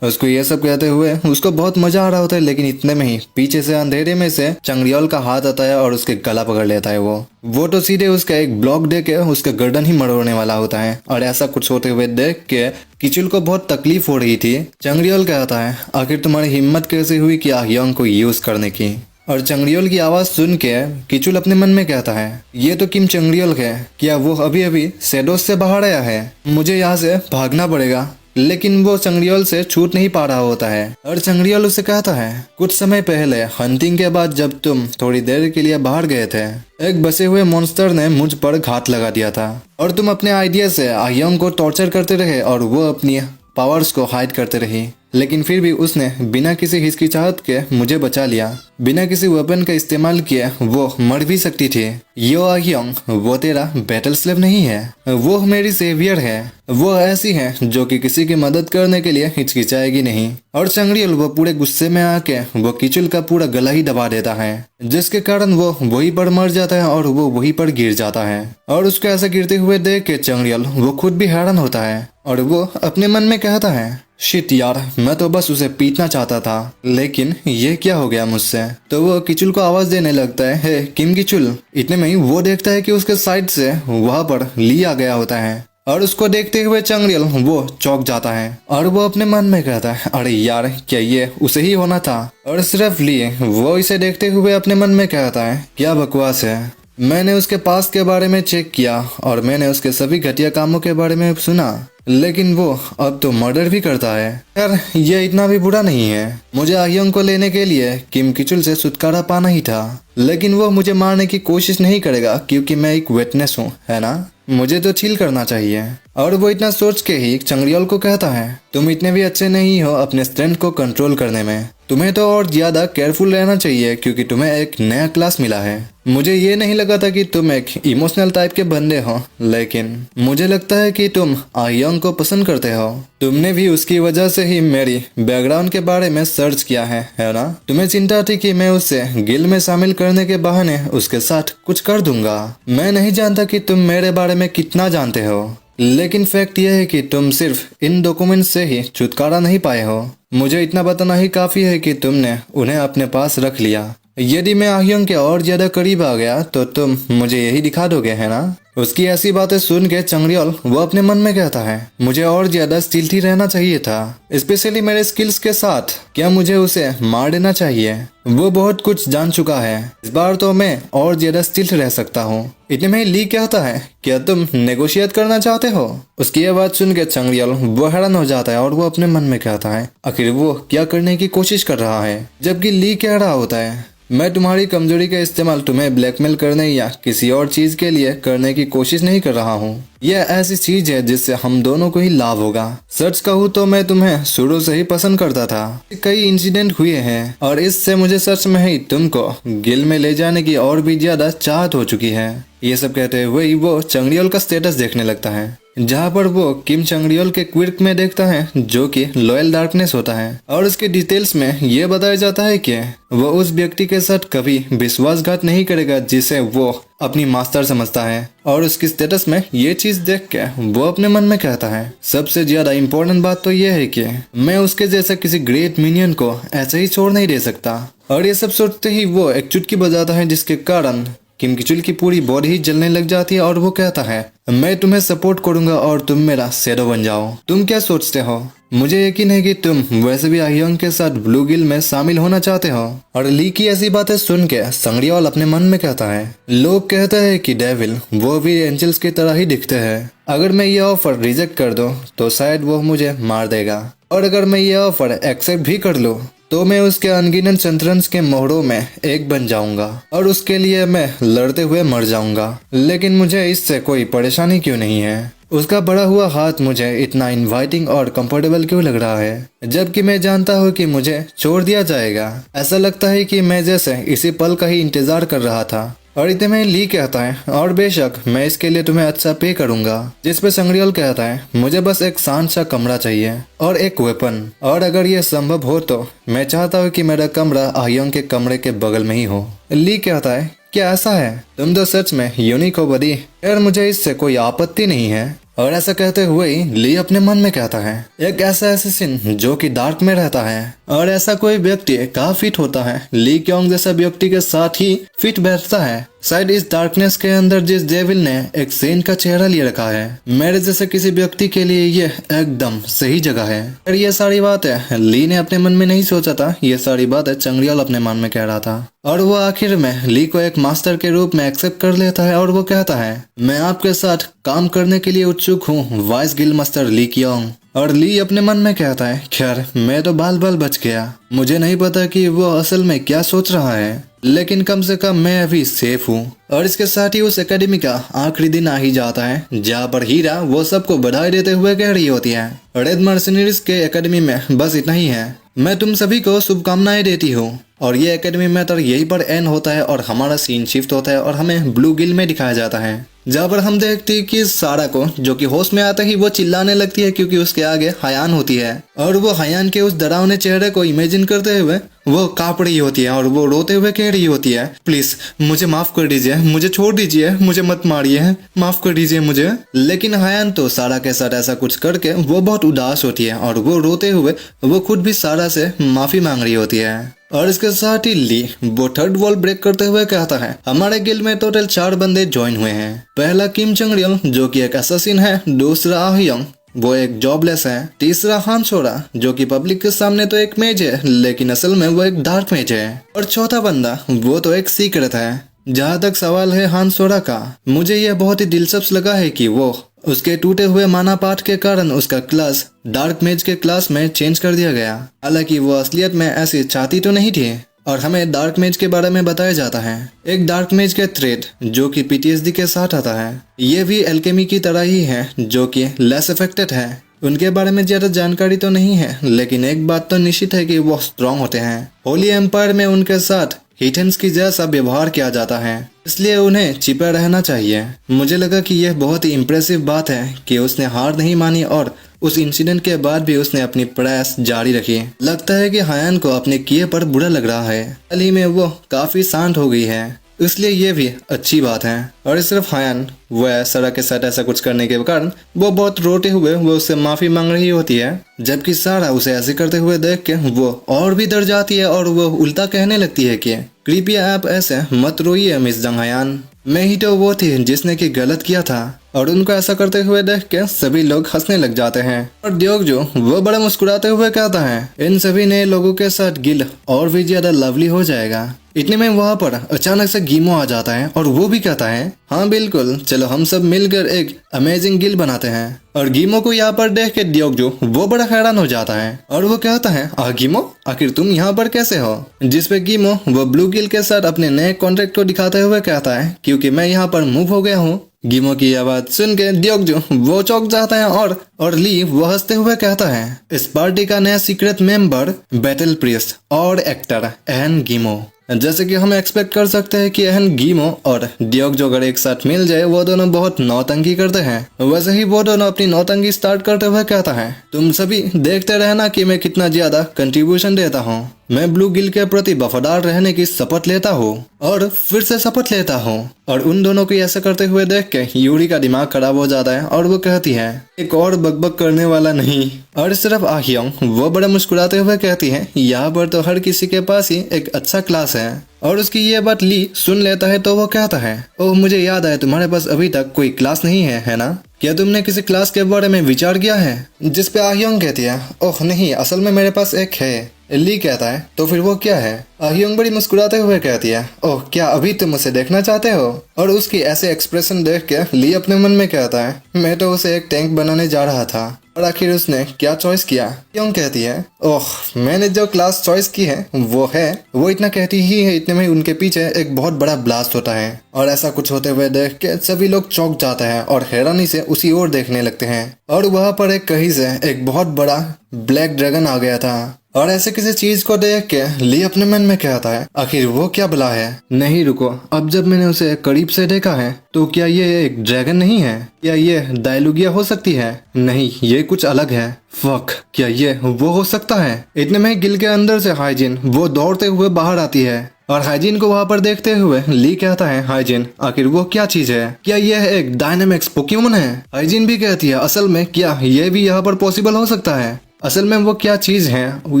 A: उसको ये सब कहते हुए उसको बहुत मजा आ रहा होता है, लेकिन इतने में ही पीछे से अंधेरे में से चंगरियल का हाथ आता है और उसके गला पकड़ लेता है। वो तो सीधे उसका एक ब्लॉक दे के उसका गर्दन ही मरोड़ने वाला होता है। और ऐसा कुछ होते हुए देख के किचुल को बहुत तकलीफ हो रही थी। चंगरियल कहता है, आखिर तुम्हारी हिम्मत कैसे हुई कि आह्योंग को यूज करने की? और चंगरियोल की आवाज सुन के किचुल अपने मन में कहता है, ये तो किम चंगरियोल है, क्या वो अभी अभी शैडोज से बाहर आया है? मुझे यहाँ से भागना पड़ेगा। लेकिन वो चंगरियोल से छूट नहीं पा रहा होता है और चंगरियोल उसे कहता है, कुछ समय पहले हंटिंग के बाद जब तुम थोड़ी देर के लिए बाहर गए थे, एक बसे हुए मॉन्स्टर ने मुझ पर घात लगा दिया था और तुम अपने आइडिया से आयोंग को टॉर्चर करते रहे और वो अपनी पावर्स को हाइड करते रही। लेकिन फिर भी उसने बिना किसी हिचकिचाहट के मुझे बचा लिया। बिना किसी वेपन का इस्तेमाल किए वो मर भी सकती थी। यो आयोंग, वो तेरा बैटल स्लेव नहीं है, वो मेरी सेवियर है। वो ऐसी है जो कि किसी की मदद करने के लिए हिचकिचाएगी नहीं। और चंगरियोल वो पूरे गुस्से में आके वो किचुल का पूरा गला ही दबा देता है, जिसके कारण वो वहीं पर मर जाता है और वो वहीं पर गिर जाता है। और उसको ऐसा गिरते हुए देख के चंगरियोल वो खुद भी हैरान होता है और वो अपने मन में कहता है, शिट यार, मैं तो बस उसे पीटना चाहता था, लेकिन ये क्या हो गया मुझसे। तो वो किचुल को आवाज देने लगता है, हे किम किचुल। इतने में ही वो देखता है कि उसके साइड से वहां पर ली आ गया होता है और उसको देखते हुए चंगरियोल वो चौंक जाता है और वो अपने मन में कहता है, अरे यार, क्या ये उसे ही होना था? और सिर्फ ली वो इसे देखते हुए अपने मन में कहता है, क्या बकवास है। मैंने उसके पास के बारे में चेक किया और मैंने उसके सभी घटिया कामों के बारे में सुना, लेकिन वो अब तो मर्डर भी करता है। यार, ये इतना भी बुरा नहीं है। मुझे आयोंग को लेने के लिए किम किचुल से छुटकारा पाना ही था, लेकिन वो मुझे मारने की कोशिश नहीं करेगा क्योंकि मैं एक विटनेस हूँ, है ना? मुझे तो चिल करना चाहिए। और वो इतना सोच के ही चंगरियोल को कहता है, तुम इतने भी अच्छे नहीं हो अपने स्ट्रेंथ को कंट्रोल करने में। तुम्हें तो और ज्यादा केयरफुल रहना चाहिए क्योंकि तुम्हें एक नया क्लास मिला है। मुझे ये नहीं लगा था कि तुम एक इमोशनल टाइप के बंदे हो, लेकिन मुझे लगता है कि तुम आयोंग को पसंद करते हो। तुमने भी उसकी वजह से ही मेरी बैकग्राउंड के बारे में सर्च किया है ना? तुम्हें चिंता थी कि मैं उसे गिल्ड में शामिल करने के बहाने उसके साथ कुछ कर दूंगा। मैं नहीं जानता कि तुम मेरे बारे में कितना जानते हो, लेकिन फैक्ट यह है कि तुम सिर्फ इन डॉक्यूमेंट से ही छुटकारा नहीं पाए हो। मुझे इतना बताना ही काफी है कि तुमने उन्हें अपने पास रख लिया। यदि मैं आयोंग के और ज्यादा करीब आ गया तो तुम मुझे यही दिखा दोगे, है ना? उसकी ऐसी बातें सुन के चंगरियोल वो अपने मन में कहता है, मुझे और ज्यादा स्टिल्थी रहना चाहिए था, स्पेशली मेरे स्किल्स के साथ। क्या मुझे उसे मार देना चाहिए? वो बहुत कुछ जान चुका है, इस बार तो मैं और ज्यादा स्टिल्थ रह सकता हूँ। इतने में ली कहता है, क्या तुम नेगोशिएट करना चाहते हो? उसकी ये बात सुन के चंगरियोल वो हैरान हो जाता है और वो अपने मन में कहता है, आखिर वो क्या करने की कोशिश कर रहा है? जबकि ली कह रहा होता है, मैं तुम्हारी कमजोरी का इस्तेमाल तुम्हें ब्लैकमेल करने या किसी और चीज के लिए करने की कोशिश नहीं कर रहा हूँ। यह ऐसी चीज है जिससे हम दोनों को ही लाभ होगा। सच कहूँ तो मैं तुम्हें शुरू से ही पसंद करता था। कई इंसिडेंट हुए हैं और इससे मुझे सच में ही तुमको गिल्ड में ले जाने की और भी ज्यादा चाहत हो चुकी है। ये सब कहते हुए वो चंगरियोल का स्टेटस देखने लगता है, जहाँ पर वो किम चंगरियोल के क्विर्क में देखता है जो कि लॉयल डार्कनेस होता है। और उसके डिटेल्स में ये बताया जाता है कि वो उस व्यक्ति के साथ कभी विश्वासघात नहीं करेगा जिसे वो अपनी मास्टर समझता है। और उसकी स्टेटस में ये चीज देख के वो अपने मन में कहता है, सबसे ज्यादा इम्पोर्टेंट बात तो ये है कि मैं उसके जैसा किसी ग्रेट मिनियन को ऐसे ही छोड़ नहीं दे सकता। और ये सब सोचते ही वो एक चुटकी बजाता है, जिसके कारण किम किचुल की पूरी बॉडी ही जलने लग जाती है और वो कहता है, मैं तुम्हें सपोर्ट करूंगा और तुम मेरा शैडो बन जाओ। तुम क्या सोचते हो? मुझे यकीन है कि तुम वैसे भी आयोंग के साथ ब्लू गिल्ड में शामिल होना चाहते हो। और ली की ऐसी बातें सुन के चंगरियोल अपने मन में कहता है, लोग कहते हैं कि डेविल वो भी एंजल्स की तरह ही दिखते हैं। अगर मैं ये ऑफर रिजेक्ट कर दूं तो शायद वो मुझे मार देगा, और अगर मैं ये ऑफर एक्सेप्ट भी कर लूं तो मैं उसके अनगिनत शतरंज के मोहरों में एक बन जाऊंगा और उसके लिए मैं लड़ते हुए मर जाऊंगा। लेकिन मुझे इससे कोई परेशानी क्यों नहीं है? उसका बढ़ा हुआ हाथ मुझे इतना इनवाइटिंग और कंफर्टेबल क्यों लग रहा है, जबकि मैं जानता हूँ कि मुझे छोड़ दिया जाएगा। ऐसा लगता है कि मैं जैसे इसी पल का ही इंतजार कर रहा था। और इतने में ली कहता है, और बेशक मैं इसके लिए तुम्हें अच्छा पे करूंगा। जिस पे चंगरियोल कहता है, मुझे बस एक शांत सा कमरा चाहिए और एक वेपन, और अगर ये संभव हो तो मैं चाहता हूँ कि मेरा कमरा आयोंग के कमरे के बगल में ही हो। ली कहता है, क्या ऐसा है? तुम तो सच में यूनिक हो बडी। यार, मुझे इससे कोई आपत्ति नहीं है। और ऐसा कहते हुए ही ली अपने मन में कहता है, एक ऐसा एसेसिन जो कि डार्क में रहता है और ऐसा कोई व्यक्ति कहाँ फिट होता है? ली क्योंग जैसा व्यक्ति के साथ ही फिट बैठता है। शायद इस डार्कनेस के अंदर जिस डेविल ने एक सेंट का चेहरा लिए रखा है, मेरे जैसे किसी व्यक्ति के लिए ये एकदम सही जगह है। और ये सारी बातें ली ने अपने मन में नहीं सोचा था, ये सारी बातें चंग्रियोल अपने मन में कह रहा था। और वो आखिर में ली को एक मास्टर के रूप में एक्सेप्ट कर लेता है और वो कहता है, मैं आपके साथ काम करने के लिए उत्सुक हूँ वाइस गिल्ड मास्टर ली कियोंग। और ली अपने मन में कहता है, खैर मैं तो बाल बाल बच गया, मुझे नहीं पता कि वो असल में क्या सोच रहा है, लेकिन कम से कम मैं अभी सेफ हूँ। और इसके साथ ही उस एकेडमी का आखिरी दिन आ ही जाता है, जहाँ पर हीरा वो सबको बधाई देते हुए कह रही होती है, रेड मर्सनरीज के एकेडमी में बस इतना ही है, मैं तुम सभी को शुभकामनाएं देती हूँ। और ये एकेडमी मैटर यहीं पर एंड होता है और हमारा सीन शिफ्ट होता है और हमें ब्लू गिल में दिखाया जाता है, जहाँ पर हम देखते हैं कि सारा को जो कि होश में आता ही वो चिल्लाने लगती है क्योंकि उसके आगे हयान होती है। और वो हयान के उस डरावने चेहरे को इमेजिन करते हुए वो कांप रही होती है और वो रोते हुए कह रही होती है, प्लीज मुझे माफ कर दीजिए, मुझे छोड़ दीजिए, मुझे मत मारिए, माफ कर दीजिए मुझे। लेकिन हयान तो सारा के साथ ऐसा कुछ करके वो बहुत उदास होती है और वो रोते हुए वो खुद भी सारा से माफी मांग रही होती है। और इसके साथ ही ली वो थर्ड वॉल ब्रेक करते हुए कहता है, हमारे गिल्ड में टोटल 4 बंदे ज्वाइन हुए हैं। पहला किम चंग्रियोल जो कि एक असैसिन है, दूसरा आह्योंग वो एक जॉबलेस है, तीसरा हान सोरा जो कि पब्लिक के सामने तो एक मेज है लेकिन असल में वो एक डार्क मेज है, और चौथा बंदा वो तो एक सीक्रेट है। जहाँ तक सवाल है हान सोरा का, मुझे यह बहुत ही दिलचस्प लगा है कि वो उसके टूटे हुए माना पाठ के कारण उसका क्लास डार्क मेज के क्लास में चेंज कर दिया गया। हालांकि वो असलियत में ऐसी चाहती तो नहीं थी। और हमें डार्क मेज के बारे में बताया जाता है, एक डार्क मेज के थ्रेड जो कि पीटीएसडी के साथ आता है, ये भी एल्केमी की तरह ही है जो कि लेस इफेक्टेड है। उनके बारे में ज्यादा जानकारी तो नहीं है, लेकिन एक बात तो निश्चित है कि वो स्ट्रॉन्ग होते हैं। होली एम्पायर में उनके साथ हिटन्स की जैसा व्यवहार किया जाता है, इसलिए उन्हें छिपे रहना चाहिए। मुझे लगा कि यह बहुत ही इम्प्रेसिव बात है कि उसने हार नहीं मानी और उस इंसिडेंट के बाद भी उसने अपनी प्रयास जारी रखी। लगता है कि हयान को अपने किए पर बुरा लग रहा है, हाल ही में वो काफी शांत हो गई है, इसलिए ये भी अच्छी बात है। और सिर्फ हयान वह सारा के साथ ऐसा कुछ करने के कारण वो बहुत रोते हुए वो उससे माफी मांग रही होती है, जबकि सारा उसे ऐसे करते हुए देख के वो और भी डर जाती है और वो उल्टा कहने लगती है कि कृपया आप ऐसे मत रोइए मिस जंग हयान, मैं ही तो वो थी जिसने की गलत किया था। और उनको ऐसा करते हुए देख के सभी लोग हंसने लग जाते हैं और द्योगजो वो बड़ा मुस्कुराते हुए कहता है, इन सभी नए लोगों के साथ गिल्ड और भी ज्यादा लवली हो जाएगा। इतने में वहाँ पर अचानक से गीमो आ जाता है और वो भी कहता है, हाँ बिल्कुल, चलो हम सब मिलकर एक अमेजिंग गिल्ड बनाते हैं। और गीमो को यहाँ पर देख के द्योगजो वो बड़ा हैरान हो जाता है और वो कहता है, गीमो आखिर तुम यहाँ पर कैसे हो? जिस पे गीमो वो ब्लू गिल्ड के साथ अपने नए कॉन्ट्रैक्ट को दिखाते हुए कहता है, क्योंकि मैं यहाँ पर मूव हो गया हूँ। गीमो की आवाज सुन के द्योगजो वो चौंक जाता है और ली वो हंसते हुए कहता है, इस पार्टी का नया सीक्रेट मेंबर बैटल प्रिस्ट और एक्टर एहन गीमो। जैसे कि हम एक्सपेक्ट कर सकते हैं कि एहन गीमो और द्योगजो अगर एक साथ मिल जाए वो दोनों बहुत नौटंकी करते हैं, वैसे ही वो दोनों अपनी नौटंकी स्टार्ट करते हुए कहता है, तुम सभी देखते रहना कि मैं कितना ज्यादा कंट्रीब्यूशन देता हूँ। मैं ब्लू गिल्ड के प्रति वफादार रहने की शपथ लेता हूँ और फिर से शपथ लेता हूँ। और उन दोनों को ऐसा करते हुए देख के यूरी का दिमाग खराब हो जाता है और वो कहती है, एक और बकबक करने वाला नहीं। और सिर्फ आह्योंग वो बड़ा मुस्कुराते हुए कहती है, यहाँ पर तो हर किसी के पास ही एक अच्छा क्लास है। और उसकी ये बात ली सुन लेता है तो वो कहता है, ओह मुझे याद आया, तुम्हारे पास अभी तक कोई क्लास नहीं है ना? क्या तुमने किसी क्लास के बारे में विचार किया है? जिस पे आह्योंग कहती है, ओह नहीं, असल में मेरे पास एक है। ली कहता है, तो फिर वो क्या है? आह्योंग बड़ी मुस्कुराते हुए कहती है, ओह क्या अभी तुम उसे देखना चाहते हो? और उसकी ऐसे एक्सप्रेशन देख के ली अपने मन में कहता है, मैं तो उसे एक टैंक बनाने जा रहा था। और आखिर उसने क्या चॉइस किया? क्यों कहती है, ओह मैंने जो क्लास चॉइस की है वो इतना कहती ही है, इतने में उनके पीछे एक बहुत बड़ा ब्लास्ट होता है। और ऐसा कुछ होते हुए देख के सभी लोग चौंक जाते हैं और हैरानी से उसी ओर देखने लगते हैं। और वहाँ पर एक कहीं से एक बहुत बड़ा ब्लैक ड्रैगन आ गया था। और ऐसे किसी चीज को देख के ली अपने मन में कहता है, आखिर वो क्या बला है? नहीं रुको, अब जब मैंने उसे करीब से देखा है तो क्या ये एक ड्रैगन नहीं है? क्या ये डायलुगिया हो सकती है? नहीं, ये कुछ अलग है। फक, क्या ये वो हो सकता है? इतने में गिल के अंदर से हाइजिन वो दौड़ते हुए बाहर आती है और हाइजिन को वहाँ पर देखते हुए ली कहता है, हाइजिन आखिर वो क्या चीज है? क्या यह एक डायनामिक्स पोकेमोन है? हाइजिन भी कहती है, असल में क्या ये भी यहाँ पर पॉसिबल हो सकता है? असल में वो क्या चीज है वो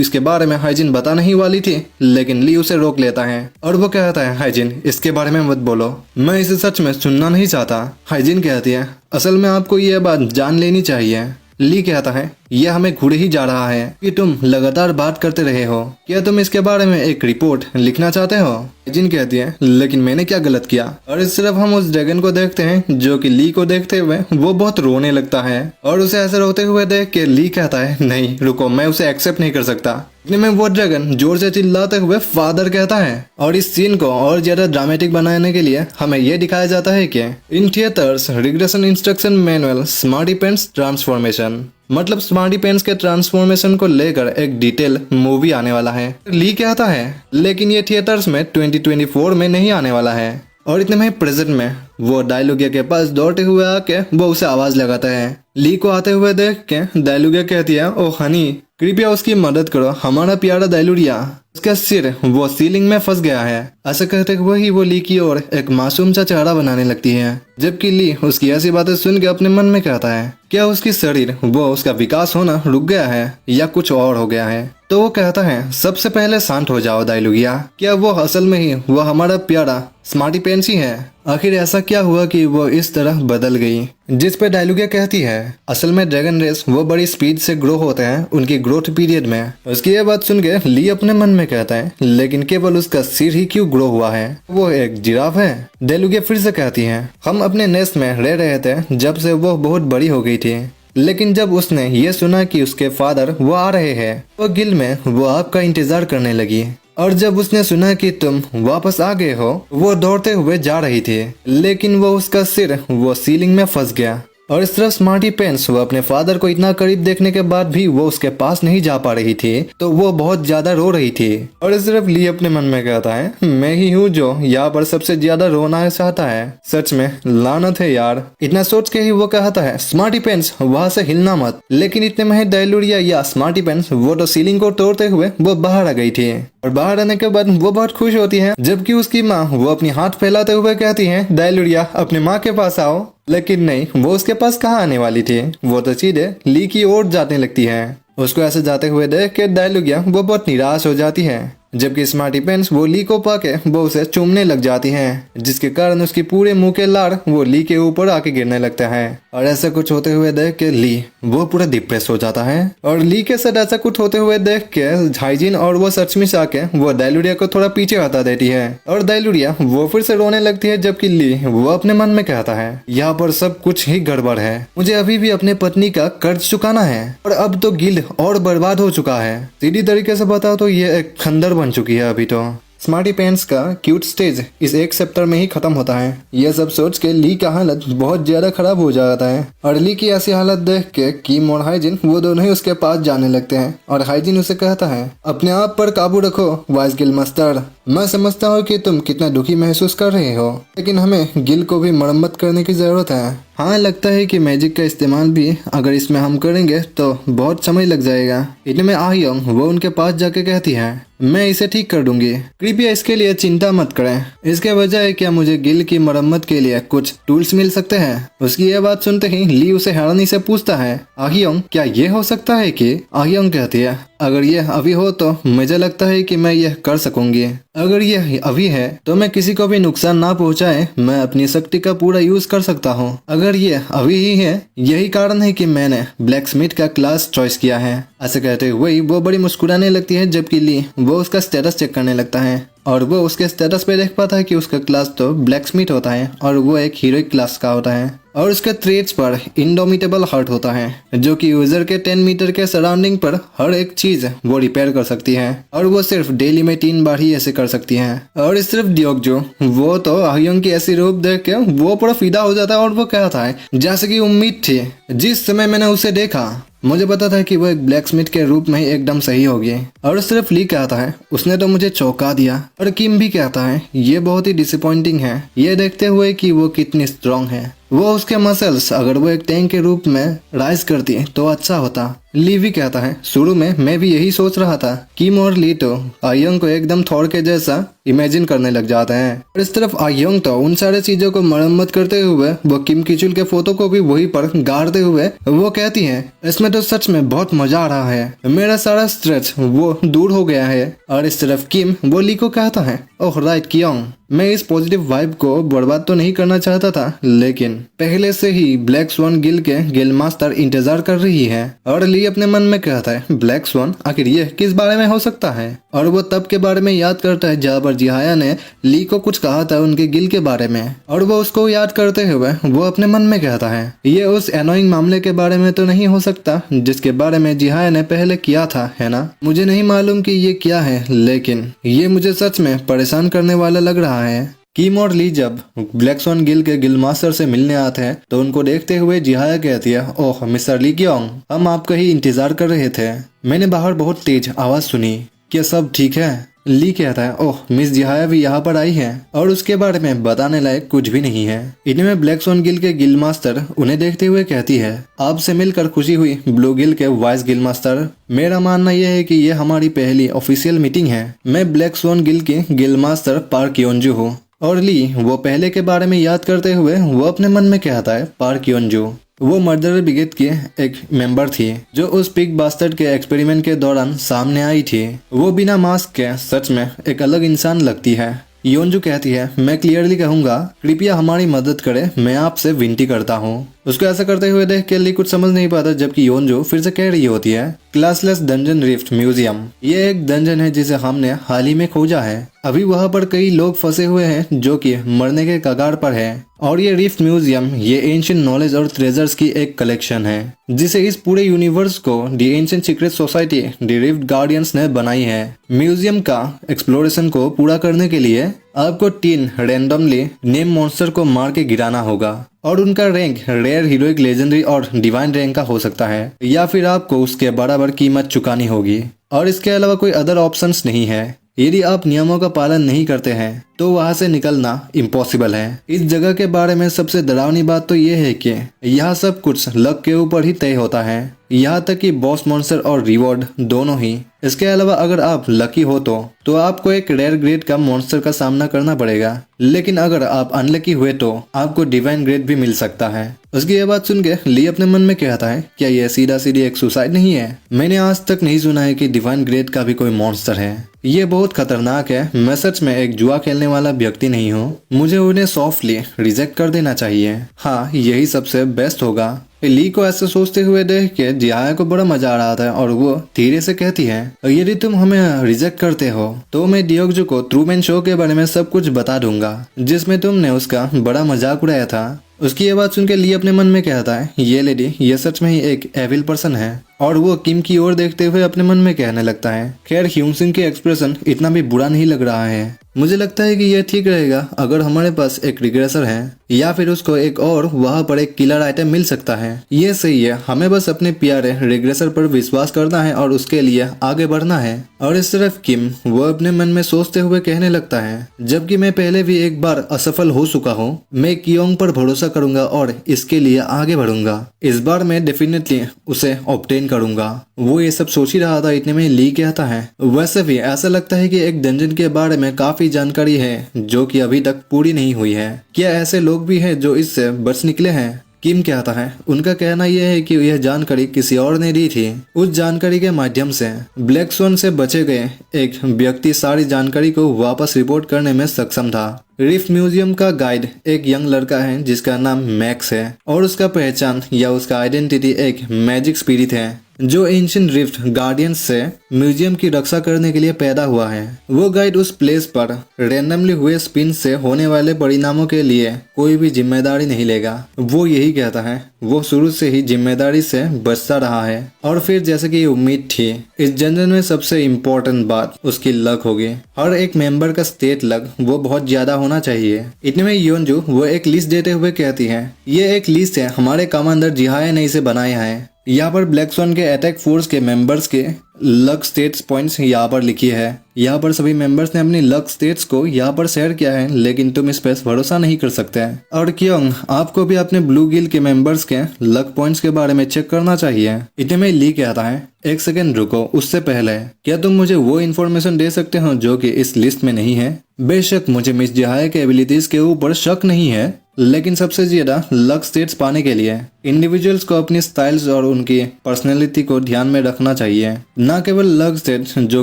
A: इसके बारे में हाइजिन बता नहीं वाली थी, लेकिन ली उसे रोक लेता है और वो कहता है हाइजिन इसके बारे में मत बोलो, मैं इसे सच में सुनना नहीं चाहता। हाइजिन कहती है असल में आपको ये बात जान लेनी चाहिए। ली कहता है यह हमें घुड़े ही जा रहा है कि तुम लगातार बात करते रहे हो, क्या तुम इसके बारे में एक रिपोर्ट लिखना चाहते हो? जिन कहती है लेकिन मैंने क्या गलत किया? और इस तरफ हम उस ड्रैगन को देखते हैं जो कि ली को देखते हुए वो बहुत रोने लगता है और उसे ऐसे रोते हुए देख के ली कहता है नहीं रुको, मैं उसे एक्सेप्ट नहीं कर सकता। इतने में वो ड्रैगन जोर से चिल्लाते हुए फादर कहता है और इस सीन को और ज्यादा ड्रामेटिक बनाने के लिए हमें ये दिखाया जाता है कि in theatres regression instruction manual smarty paints transformation, मतलब स्मार्टी पेंट्स के ट्रांसफॉर्मेशन को लेकर एक डिटेल मूवी आने वाला है। ली कहता है लेकिन ये थिएटर्स में 2024 में नहीं आने वाला है। और इतने में प्रेजेंट में वो डायलुगिया के पास दौड़ते हुए आके वो उसे आवाज लगाता है। ली को आते हुए देख के डायलुगिया कहती है ओ हनी कृपया उसकी मदद करो, हमारा प्यारा डायलुरिया उसका सिर वो सीलिंग में फंस गया है। ऐसा कहते हुए ही वो ली की ओर एक मासूम सा चेहरा बनाने लगती है, जबकि ली उसकी ऐसी बातें सुन के अपने मन में कहता है क्या उसकी शरीर वो उसका विकास होना रुक गया है या कुछ और हो गया है? तो वो कहता है सबसे पहले शांत हो जाओ डायलुगिया, क्या वो असल में ही वो हमारा प्यारा स्मार्टी पेंस ही है? आखिर ऐसा क्या हुआ कि वो इस तरह बदल गई? जिस पे डायलुगिया कहती है असल में ड्रैगन रेस वो बड़ी स्पीड से ग्रो होते हैं उनकी ग्रोथ पीरियड में। उसकी ये बात सुन के ली अपने मन में कहता है लेकिन केवल उसका सिर ही क्यों ग्रो हुआ है, वो एक जिराफ है। डायलुगिया फिर से कहती है हम अपने नेस्ट में रह रहे थे जब से वो बहुत बड़ी हो गई थी, लेकिन जब उसने ये सुना कि उसके फादर वो आ रहे हैं तो गिल में वो आपका इंतजार करने लगी। और जब उसने सुना कि तुम वापस आ गए हो वो दौड़ते हुए जा रही थी, लेकिन वो उसका सिर वो सीलिंग में फंस गया। और इस तरह स्मार्टी पेंस वो अपने फादर को इतना करीब देखने के बाद भी वो उसके पास नहीं जा पा रही थी, तो वो बहुत ज्यादा रो रही थी। और इस तरफ ली अपने मन में कहता है मैं ही हूँ जो यहाँ पर सबसे ज्यादा रोना चाहता है, सच में लानत है यार। इतना सोच के ही वो कहता है स्मार्टी पेंस वहाँ से हिलना मत, लेकिन इतने में डायलुरिया या स्मार्टी पेंस वो तो सीलिंग को तोड़ते हुए वो बाहर आ गई थी। और बाहर आने के बाद वो बहुत खुश होती है, जबकि उसकी माँ वो अपनी हाथ फैलाते हुए कहती है डायलुरिया अपने माँ के पास आओ। लेकिन नहीं, वो उसके पास कहाँ आने वाली थी, वो तो सीधे ली की ओर जाने लगती है। उसको ऐसे जाते हुए देख के डायलुगिया वो बहुत निराश हो जाती है, जबकि स्मार्टी पेंस वो ली को पाके वो उसे चूमने लग जाती हैं, जिसके कारण उसकी पूरे मुंह के लार वो ली के ऊपर आके गिरने लगता है। और ऐसा कुछ होते हुए देख के ली वो पूरा डिप्रेस हो जाता है। और ली के साथ ऐसा कुछ होते हुए देख के हाइजिन और वो सचमुच आके वो डायलुरिया को थोड़ा पीछे हटा देती है और डायलुरिया वो फिर से रोने लगती है, जबकि ली वो अपने मन में कहता है यहाँ पर सब कुछ ही गड़बड़ है, मुझे अभी भी अपने पत्नी का कर्ज चुकाना है और अब तो गिल्ड और बर्बाद हो चुका है। सीधी तरीके से बताओ तो ये एक खंडर बन चुकी है। अभी तो स्मार्टी पेंस का क्यूट स्टेज इस एक चैप्टर में ही खत्म होता है। यह सब सोच के ली का हालत बहुत ज्यादा खराब हो जाता है और ली की ऐसी हालत देख के किम और हाइजिन वो दोनों ही उसके पास जाने लगते हैं और हाइजिन उसे कहता है अपने आप पर काबू रखो वाइस गिल मास्टर, मैं समझता हूँ कि तुम कितना दुखी महसूस कर रहे हो, लेकिन हमें गिल को भी मरम्मत करने की जरूरत है। हाँ, लगता है कि मैजिक का इस्तेमाल भी अगर इसमें हम करेंगे तो बहुत समय लग जाएगा। इतने में आह्योंग वो उनके पास जाके कहती है मैं इसे ठीक कर दूंगी, कृपया इसके लिए चिंता मत करें। इसके बजाय क्या मुझे गिल की मरम्मत के लिए कुछ टूल्स मिल सकते हैं? उसकी यह बात सुनते ही ली उसे हैरानी से पूछता है आह्योंग क्या ये हो सकता है कि? आह्योंग कहती है अगर यह अभी हो तो मुझे लगता है कि मैं यह कर सकूंगी। अगर यह अभी है तो मैं किसी को भी नुकसान ना पहुंचाए मैं अपनी शक्ति का पूरा यूज कर सकता हूँ। अगर यह अभी ही है, यही कारण है कि मैंने ब्लैक स्मिथ का क्लास चॉइस किया है। ऐसे कहते हुए वो बड़ी मुस्कुराने लगती है, जबकि ली वो उसका स्टेटस चेक करने लगता है और वो उसके स्टेटस पे देख पाता है कि उसका क्लास तो ब्लैक स्मिथ होता है और वो एक हीरोइक क्लास का होता है और उसके ट्रेड्स पर इंडोमिटेबल हार्ट होता है, जो कि यूजर के 10 मीटर के सराउंडिंग पर हर एक चीज वो रिपेयर कर सकती है और वो सिर्फ डेली में 3 बार ही ऐसे कर सकती है। और सिर्फ डियोक जो वो तो आह्योंग की ऐसी रूप देख के वो पूरा फिदा हो जाता है और वो कहता है जैसे कि उम्मीद थी, जिस समय मैंने उसे देखा मुझे पता था कि वो एक ब्लैक स्मिथ के रूप में ही एकदम सही होगी। और सिर्फ ली कहता है उसने तो मुझे चौंका दिया। और किम भी कहता है ये बहुत ही डिसअपॉइंटिंग है, ये देखते हुए कि वो कितनी स्ट्रांग है। वो उसके मसल्स अगर वो एक टैंक के रूप में राइज करती तो अच्छा होता, ली भी कहता है शुरू में मैं भी यही सोच रहा था। किम और ली तो आयोंग को एकदम थॉर के जैसा इमेजिन करने लग जाते हैं और इस तरफ आयोंग तो उन सारे चीजों को मरम्मत करते हुए वो किम किचुल के फोटो को भी वहीं पर गाड़ते हुए वो कहती है इसमें तो सच में बहुत मजा आ रहा है, मेरा सारा स्ट्रेस वो दूर हो गया है। और इस तरफ किम वो ली को कहता है ओह राइट कियोंग, मैं इस पॉजिटिव वाइब को बर्बाद तो नहीं करना चाहता था, लेकिन पहले से ही ब्लैक स्वान गिल के गिल मास्टर इंतजार कर रही है। और ली अपने मन में कहता है ब्लैक स्वान आखिर ये किस बारे में हो सकता है। और वो तब के बारे में याद करता है जहाँ पर जिहाया ने ली को कुछ कहा था उनके गिल के बारे में। और वो उसको याद करते हुए वो अपने मन में कहता है ये उस एनोइंग मामले के बारे में तो नहीं हो सकता जिसके बारे में जिहाया ने पहले किया था, है ना? मुझे नहीं मालूम कि ये क्या है, लेकिन ये मुझे सच में परेशान करने वाला लग रहा है। किम और ली जब ब्लैक स्वान गिल के गिल मास्टर से मिलने आते हैं तो उनको देखते हुए जिहाया कहती है ओह मिस्टर ली कियोंग, हम आपका ही इंतजार कर रहे थे, मैंने बाहर बहुत तेज आवाज सुनी, क्या सब ठीक है? ली कहता है ओह मिस जिहाया भी यहाँ पर आई है और उसके बारे में बताने लायक कुछ भी नहीं है। इनमें ब्लैक स्वान गिल के गिल मास्टर उन्हें देखते हुए कहती है आपसे मिलकर खुशी हुई ब्लू गिल के वाइस गिल मास्टर, मेरा मानना यह है कि ये हमारी पहली ऑफिशियल मीटिंग है। मैं ब्लैक स्वान गिल के गिल मास्टर पार्क योंजू हूँ। और ली वो पहले के बारे में याद करते हुए वो अपने मन में कहता है पार्क योंजू वो मर्डर ब्रिगेड की एक मेंबर थी जो उस पिग बास्टर्ड के एक्सपेरिमेंट के दौरान सामने आई थी। वो बिना मास्क के सच में एक अलग इंसान लगती है। योंजू कहती है मैं क्लियरली कहूंगा कृपया हमारी मदद करे, मैं आपसे विनती करता हूँ। उसको ऐसा करते हुए देख के ली कुछ समझ नहीं पाता जबकि योंजू फिर से कह रही होती है क्लासलेस डंजन रिफ्ट म्यूजियम, ये एक डंजन है जिसे हमने हाल ही में खोजा है। अभी वहाँ पर कई लोग फंसे हुए हैं जो कि मरने के कगार पर है। और ये रिफ्ट म्यूजियम ये एंशिएंट नॉलेज और ट्रेजर्स की एक कलेक्शन है जिसे इस पूरे यूनिवर्स को दी एंशिएंट सीक्रेट सोसाइटी दी रिफ्ट गार्डियंस ने बनाई है। म्यूजियम का एक्सप्लोरेशन को पूरा करने के लिए आपको 3 रैंडमली नेम मॉन्स्टर को मार के गिराना होगा और उनका रैंक रेयर, हीरोइक, लेजेंडरी और डिवाइन रैंक का हो सकता है या फिर आपको उसके बराबर कीमत चुकानी होगी। और इसके अलावा कोई अदर ऑप्शंस नहीं है। यदि आप नियमों का पालन नहीं करते हैं तो वहां से निकलना इम्पॉसिबल है। इस जगह के बारे में सबसे डरावनी बात तो ये है कि यहाँ सब कुछ लक के ऊपर ही तय होता है, यहाँ तक कि बॉस मॉन्स्टर और रिवॉर्ड दोनों ही। इसके अलावा अगर आप लकी हो तो आपको एक रेयर ग्रेड का मॉन्स्टर का सामना करना पड़ेगा, लेकिन अगर आप अनलकी हुए तो आपको डिवाइन ग्रेड भी मिल सकता है। उसकी ये बात सुन के ली अपने मन में कहता है क्या यह सीधा सीधी एक सुसाइड नहीं है? मैंने आज तक नहीं सुना है कि डिवाइन ग्रेड का भी कोई मॉन्स्टर है, ये बहुत खतरनाक है। मैं सच में एक जुआ खेलने वाला व्यक्ति नहीं हूँ, मुझे उन्हें सॉफ्टली रिजेक्ट कर देना चाहिए। हाँ यही सबसे बेस्ट होगा। ली को ऐसे सोचते हुए देख के जिहाया को बड़ा मजा आ रहा था और वो धीरे से कहती है यदि तुम हमें रिजेक्ट करते हो तो मैं डियोग्जू को ट्रूमैन शो के बारे में सब कुछ बता दूंगा जिसमें तुमने उसका बड़ा मजाक उड़ाया था। उसकी ये बात सुन के ली अपने मन में कहता है ये लेडी ये सच में ही एक एविल पर्सन है। और वो किम की ओर देखते हुए अपने मन में कहने लगता है खैर ह्यूमसिंग के एक्सप्रेशन इतना भी बुरा नहीं लग रहा है, मुझे लगता है कि यह ठीक रहेगा अगर हमारे पास एक रिग्रेसर है या फिर उसको एक और वहाँ पर एक किलर आइटम मिल सकता है। ये सही है, हमें बस अपने प्यारे रिग्रेसर पर विश्वास करना है और उसके लिए आगे बढ़ना है। और इस तरफ किम वो अपने मन में सोचते हुए कहने लगता है जबकि मैं पहले भी एक बार असफल हो चुका हूँ, मैं कियोंग पर भरोसा करूंगा और इसके लिए आगे बढ़ूंगा। इस बार मैं डेफिनेटली उसे ऑब्टेन करूंगा। वो ये सब सोच ही रहा था, इतने में ली कहता है वैसे भी ऐसा लगता है कि एक डंजन के बारे में काफी जानकारी है जो कि अभी तक पूरी नहीं हुई है। क्या ऐसे लोग भी हैं जो इससे बच निकले हैं? किम कहता है उनका कहना यह है कि यह जानकारी किसी और ने दी थी। उस जानकारी के माध्यम से ब्लैक स्वान से बचे गए एक व्यक्ति सारी जानकारी को वापस रिपोर्ट करने में सक्षम था। रिफ्ट म्यूजियम का गाइड एक यंग लड़का है जिसका नाम मैक्स है और उसका पहचान या उसका आइडेंटिटी एक मैजिक स्पिरिट है जो एंशिएंट रिफ्ट गार्डियंस से म्यूजियम की रक्षा करने के लिए पैदा हुआ है। वो गाइड उस प्लेस पर रैंडमली हुए स्पिन से होने वाले परिणामों के लिए कोई भी जिम्मेदारी नहीं लेगा। वो यही कहता है वो शुरू से ही जिम्मेदारी से बचता रहा है। और फिर जैसे कि उम्मीद थी इस जंजन में सबसे इम्पोर्टेंट बात उसकी लक होगी। हर एक मेंबर का स्टेट लक वो बहुत ज्यादा होना चाहिए। इतने में योंजू वो एक लिस्ट देते हुए कहती है ये एक लिस्ट है, हमारे कमांडर जिहाया ने इसे बनाया है। यहाँ पर ब्लैक स्वान के अटैक फोर्स के मेंबर्स के लक स्टेट्स पॉइंट्स यहाँ पर लिखी है। यहाँ पर सभी मेंबर्स ने अपनी लक स्टेट्स को यहाँ पर शेयर किया है, लेकिन तुम इस पर भरोसा नहीं कर सकते। और क्यों, आपको भी अपने ब्लू गिल के मेंबर्स के लक पॉइंट्स के बारे में चेक करना चाहिए। इतने में ली कहता है, एक सेकंड रुको, उससे पहले क्या तुम मुझे वो इन्फॉर्मेशन दे सकते हो जो कि इस लिस्ट में नहीं है। बेशक मुझे मिस जहाय के एबिलिटीज के ऊपर शक नहीं है, लेकिन सबसे ज्यादा लक स्टेट्स पाने के लिए इंडिविजुअल्स को अपनी स्टाइल्स और उनकी पर्सनैलिटी को ध्यान में रखना चाहिए। न केवल लक स्टेट्स जो